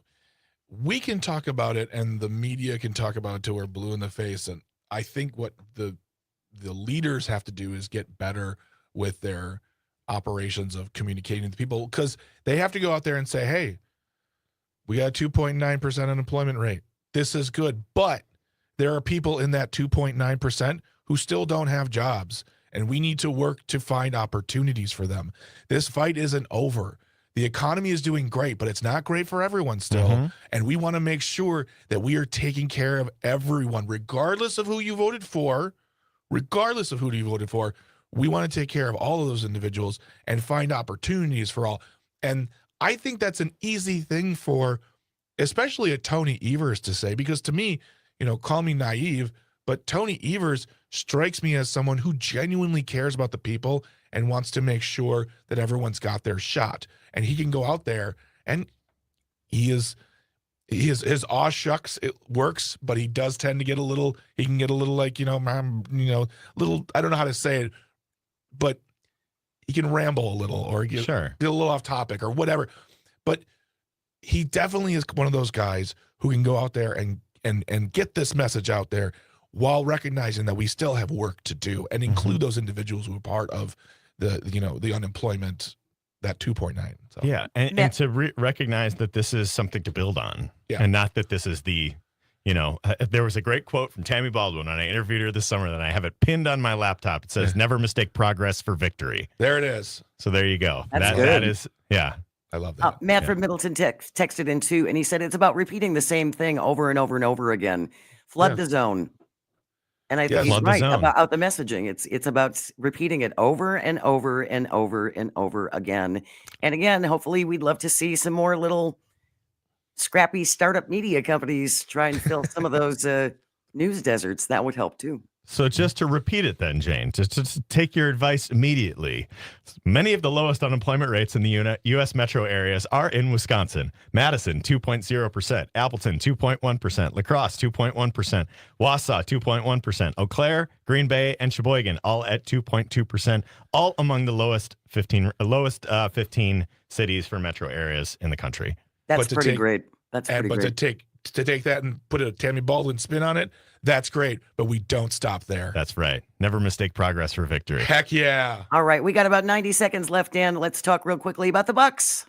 we can talk about it and the media can talk about it till we're blue in the face. And I think what the leaders have to do is get better with their operations of communicating to people, because they have to go out there and say, hey, we got a 2.9% unemployment rate. This is good. But there are people in that 2.9% who still don't have jobs, and we need to work to find opportunities for them. This fight isn't over. The economy is doing great, but it's not great for everyone still. And we want to make sure that we are taking care of everyone, regardless of who you voted for. Regardless of who you voted for, we want to take care of all of those individuals and find opportunities for all. And I think that's an easy thing for, especially a Tony Evers to say, because to me, you know, call me naive, but Tony Evers strikes me as someone who genuinely cares about the people and wants to make sure that everyone's got their shot. And he can go out there and his aw shucks, it works, but he does tend to get he can get a little like, little, I don't know how to say it, but he can ramble a little or get a little off topic or whatever. But he definitely is one of those guys who can go out there and get this message out there while recognizing that we still have work to do and include those individuals who are part of the unemployment, that 2.9. So. Yeah. And to recognize that this is something to build on and not that this is there was a great quote from Tammy Baldwin when I interviewed her this summer that I have it pinned on my laptop. It says, never mistake progress for victory. There it is. So there you go. That's good. That is, I love that. Matt from Middleton texted in too, and he said it's about repeating the same thing over and over and over again. Flood the zone. And I think he's right about the messaging. It's about repeating it over and over and over and over again. And again, hopefully we'd love to see some more little scrappy startup media companies try and fill some of those news deserts. That would help too. So just to repeat it then, Jane, to take your advice immediately, many of the lowest unemployment rates in the U.S. metro areas are in Wisconsin. Madison, 2.0%. Appleton, 2.1%. La Crosse, 2.1%. Wausau, 2.1%. Eau Claire, Green Bay, and Sheboygan, all at 2.2%, all among the lowest 15 cities for metro areas in the country. That's pretty great. That's pretty great. But to take that and put a Tammy Baldwin spin on it, that's great, but we don't stop there. That's right. Never mistake progress for victory. Heck yeah. All right, we got about 90 seconds left, Dan. Let's talk real quickly about the Bucks.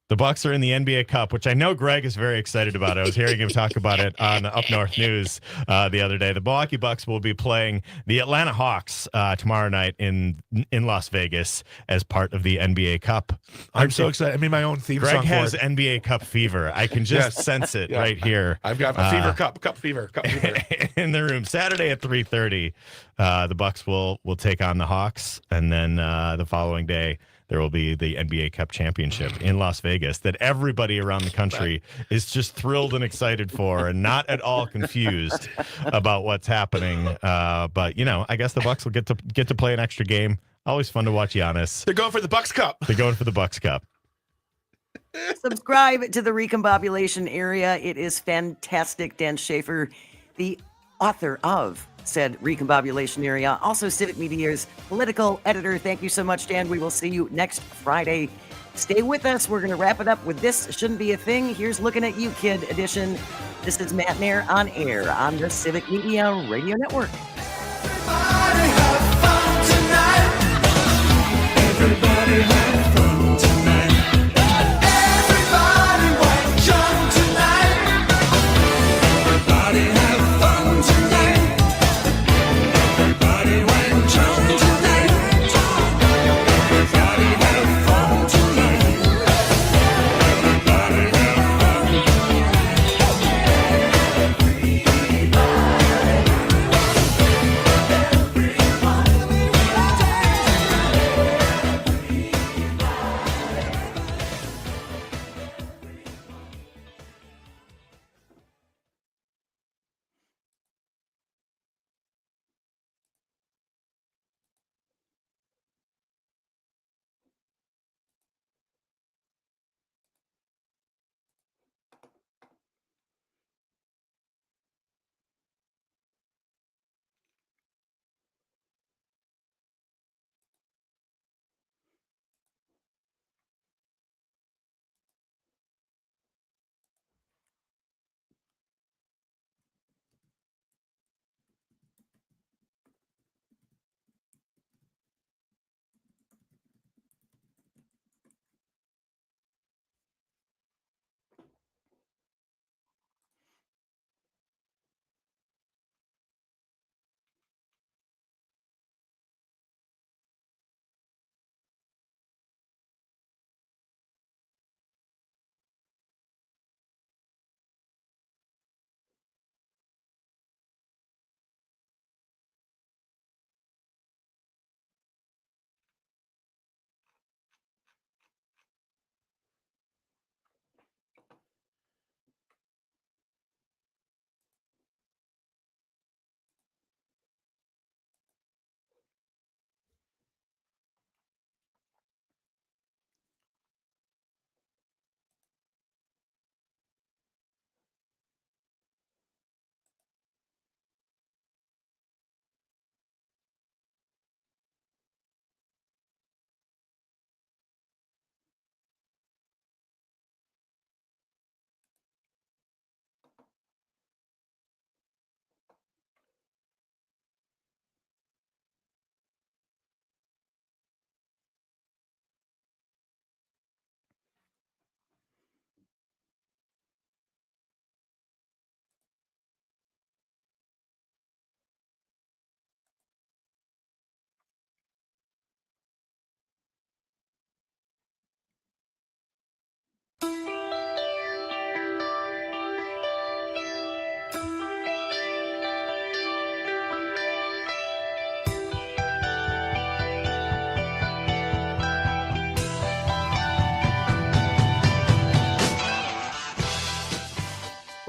The Bucks are in the NBA Cup, which I know Greg is very excited about. I was hearing him talk about it on Up North News the other day. The Milwaukee Bucks will be playing the Atlanta Hawks tomorrow night in Las Vegas as part of the NBA Cup. I'm so excited. I mean, my own theme Greg song. Greg has NBA Cup fever. I can just sense it right here. I've got a cup fever. In the room. Saturday at 3:30, the Bucks will take on the Hawks, and then the following day, there will be the NBA Cup Championship in Las Vegas that everybody around the country is just thrilled and excited for and not at all confused about what's happening. But, I guess the Bucks will get to play an extra game. Always fun to watch Giannis. They're going for the Bucks Cup. They're going for the Bucks Cup. Subscribe to the Recombobulation Area. It is fantastic. Dan Schaefer, the author of said Recombobulation Area, also Civic Media's political editor. Thank you so much, Dan. We will see you next Friday. Stay with us. We're going to wrap it up with This Shouldn't Be a Thing. Here's Looking at You, Kid edition. This is Matenaer On Air on the Civic Media Radio Network. Everybody have fun tonight. Everybody have fun tonight. Everybody want John tonight. Everybody have fun tonight. Everybody want John tonight. Everybody have fun tonight. Everybody have fun.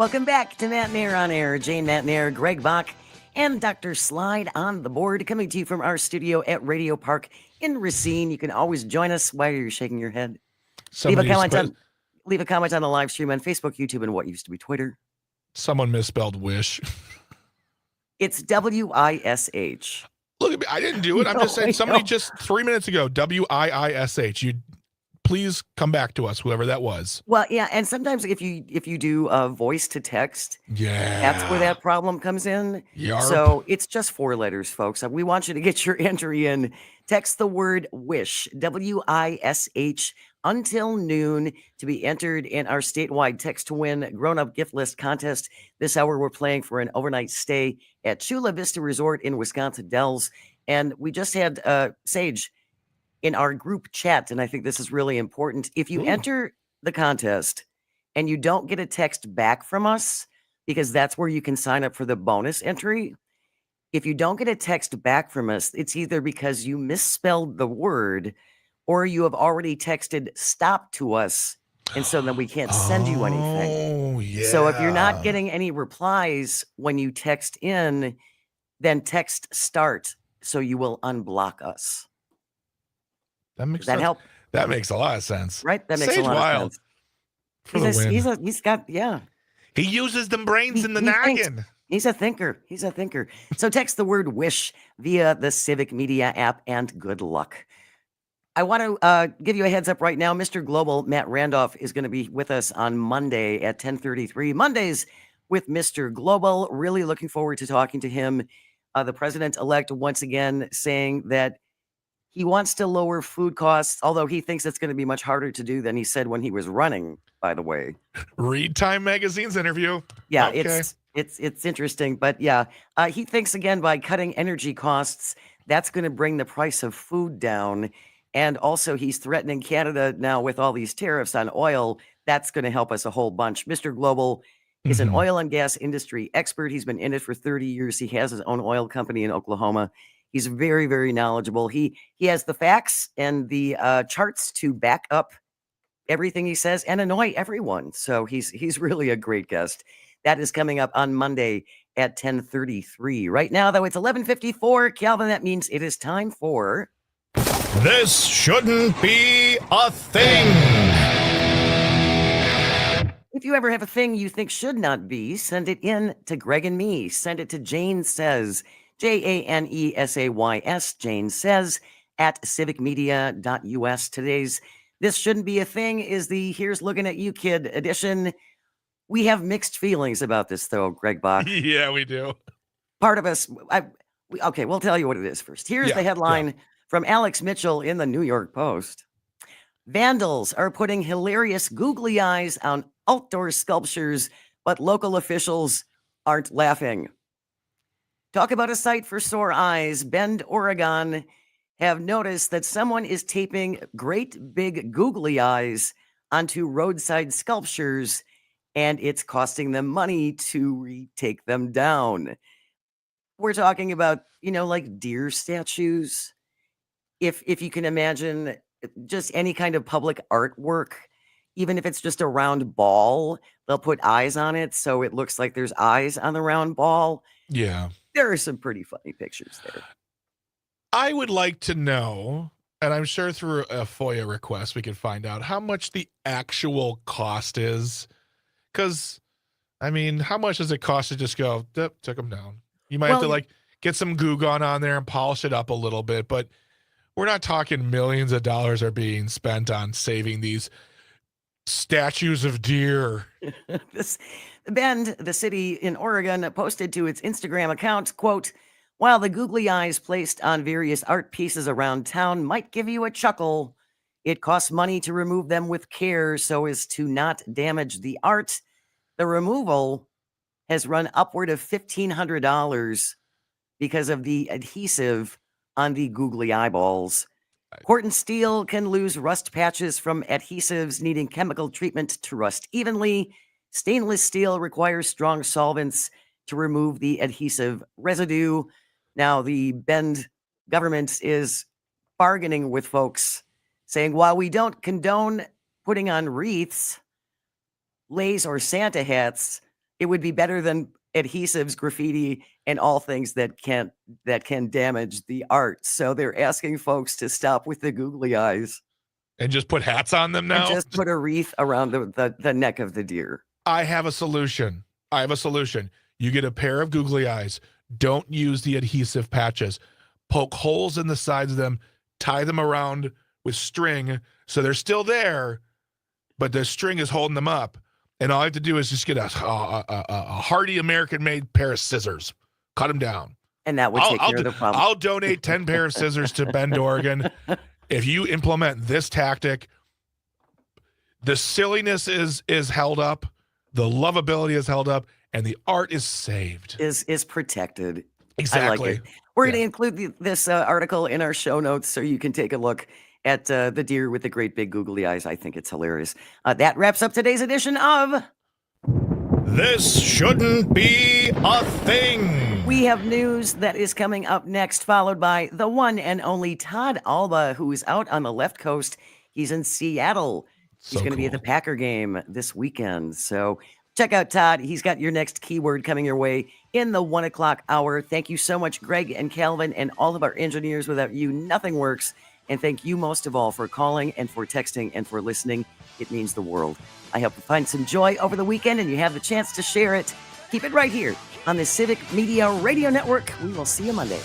Welcome back to Matenaer On Air. Jane Matenaer, Greg Bach, and Dr. Slide on the board, coming to you from our studio at Radio Park in Racine. You can always join us. Why are you shaking your head? Leave a comment on the live stream on Facebook, YouTube, and what used to be Twitter. Someone misspelled wish. It's W-I-S-H. Look at me. I didn't do it. I'm just saying somebody just 3 minutes ago, W-I-I-S-H. You please come back to us, whoever that was. Well, yeah, and sometimes if you do voice to text, yeah, that's where that problem comes in. Yarp. So it's just 4 letters, folks. We want you to get your entry in. Text the word wish, W-I-S-H, until noon to be entered in our statewide text to win grown-up gift list contest. This hour we're playing for an overnight stay at Chula Vista Resort in Wisconsin Dells. And we just had Sage in our group chat, and I think this is really important. If you enter the contest and you don't get a text back from us, because that's where you can sign up for the bonus entry. If you don't get a text back from us, it's either because you misspelled the word or you have already texted stop to us, and so then we can't send you anything. Oh, yeah. So if you're not getting any replies when you text in, then text start so you will unblock us. Does that help? That makes a lot of sense. Right? That makes Sage a lot Wild of sense. He's got, yeah. He uses them brains in the noggin. He's a thinker. So text the word wish via the Civic Media app, and good luck. I want to give you a heads up right now. Mr. Global, Matt Randolph, is going to be with us on Monday at 10:33. Mondays with Mr. Global. Really looking forward to talking to him. The president-elect once again saying that he wants to lower food costs, although he thinks it's going to be much harder to do than he said when he was running, by the way. Read Time Magazine's interview. Yeah, okay. It's interesting. But yeah, he thinks, again, by cutting energy costs, that's going to bring the price of food down. And also he's threatening Canada now with all these tariffs on oil. That's going to help us a whole bunch. Mr. Global is an oil and gas industry expert. He's been in it for 30 years. He has his own oil company in Oklahoma. He's very, very knowledgeable. He has the facts and the charts to back up everything he says and annoy everyone. So he's really a great guest. That is coming up on Monday at 10:33. Right now, though, it's 11:54. Calvin, that means it is time for... This shouldn't be a thing. If you ever have a thing you think should not be, send it in to Greg and me. Send it to Jane Says, Janesays, Jane Says, at civicmedia.us. Today's This Shouldn't Be a Thing is the Here's Looking at You Kid edition. We have mixed feelings about this, though, Greg Bach. Yeah, we do. Part of us, okay, we'll tell you what it is first. Here's the headline from Alex Mitchell in the New York Post. Vandals are putting hilarious googly eyes on outdoor sculptures, but local officials aren't laughing. Talk about a sight for sore eyes. Bend, Oregon have noticed that someone is taping great big googly eyes onto roadside sculptures, and it's costing them money to retake them down. We're talking about, like deer statues. If you can imagine just any kind of public artwork, even if it's just a round ball, they'll put eyes on it so it looks like there's eyes on the round ball. Yeah. There are some pretty funny pictures there. I would like to know, and I'm sure through a FOIA request we can find out how much the actual cost is. Because, how much does it cost to just go, took them down? You might have to get some Goo Gone on there and polish it up a little bit, but we're not talking millions of dollars are being spent on saving these statues of deer. Bend, the city in Oregon, posted to its Instagram account, quote, while the googly eyes placed on various art pieces around town might give you a chuckle, it costs money to remove them with care so as to not damage the art. The removal has run upward of $1,500 because of the adhesive on the googly eyeballs. Corten steel can lose rust patches from adhesives needing chemical treatment to rust evenly. Stainless steel requires strong solvents to remove the adhesive residue. Now, the Bend government is bargaining with folks, saying, while we don't condone putting on wreaths, leis, or Santa hats, it would be better than adhesives, graffiti, and all things that can damage the art. So they're asking folks to stop with the googly eyes and just put hats on them now. And just put a wreath around the neck of the deer. I have a solution. You get a pair of googly eyes. Don't use the adhesive patches. Poke holes in the sides of them. Tie them around with string so they're still there, but the string is holding them up. And all I have to do is just get a hardy American-made pair of scissors. Cut them down. And that would take care of the problem. I'll donate 10 pair of scissors to Bend, Oregon. If you implement this tactic, the silliness is held up, the lovability is held up, and the art is saved. Is protected. Exactly. I like it. We're going to include this article in our show notes so you can take a look at the deer with the great big googly eyes. I think it's hilarious. That wraps up today's edition of This Shouldn't Be a Thing. We have news that is coming up next, followed by the one and only Todd Alba, who is out on the left coast. He's in Seattle. He's going to be at the Packer game this weekend. So check out Todd. He's got your next keyword coming your way in the 1 o'clock hour. Thank you so much, Greg and Calvin, and all of our engineers. Without you, nothing works. And thank you most of all for calling and for texting and for listening. It means the world. I hope you find some joy over the weekend and you have the chance to share it. Keep it right here on the Civic Media Radio Network. We will see you Monday.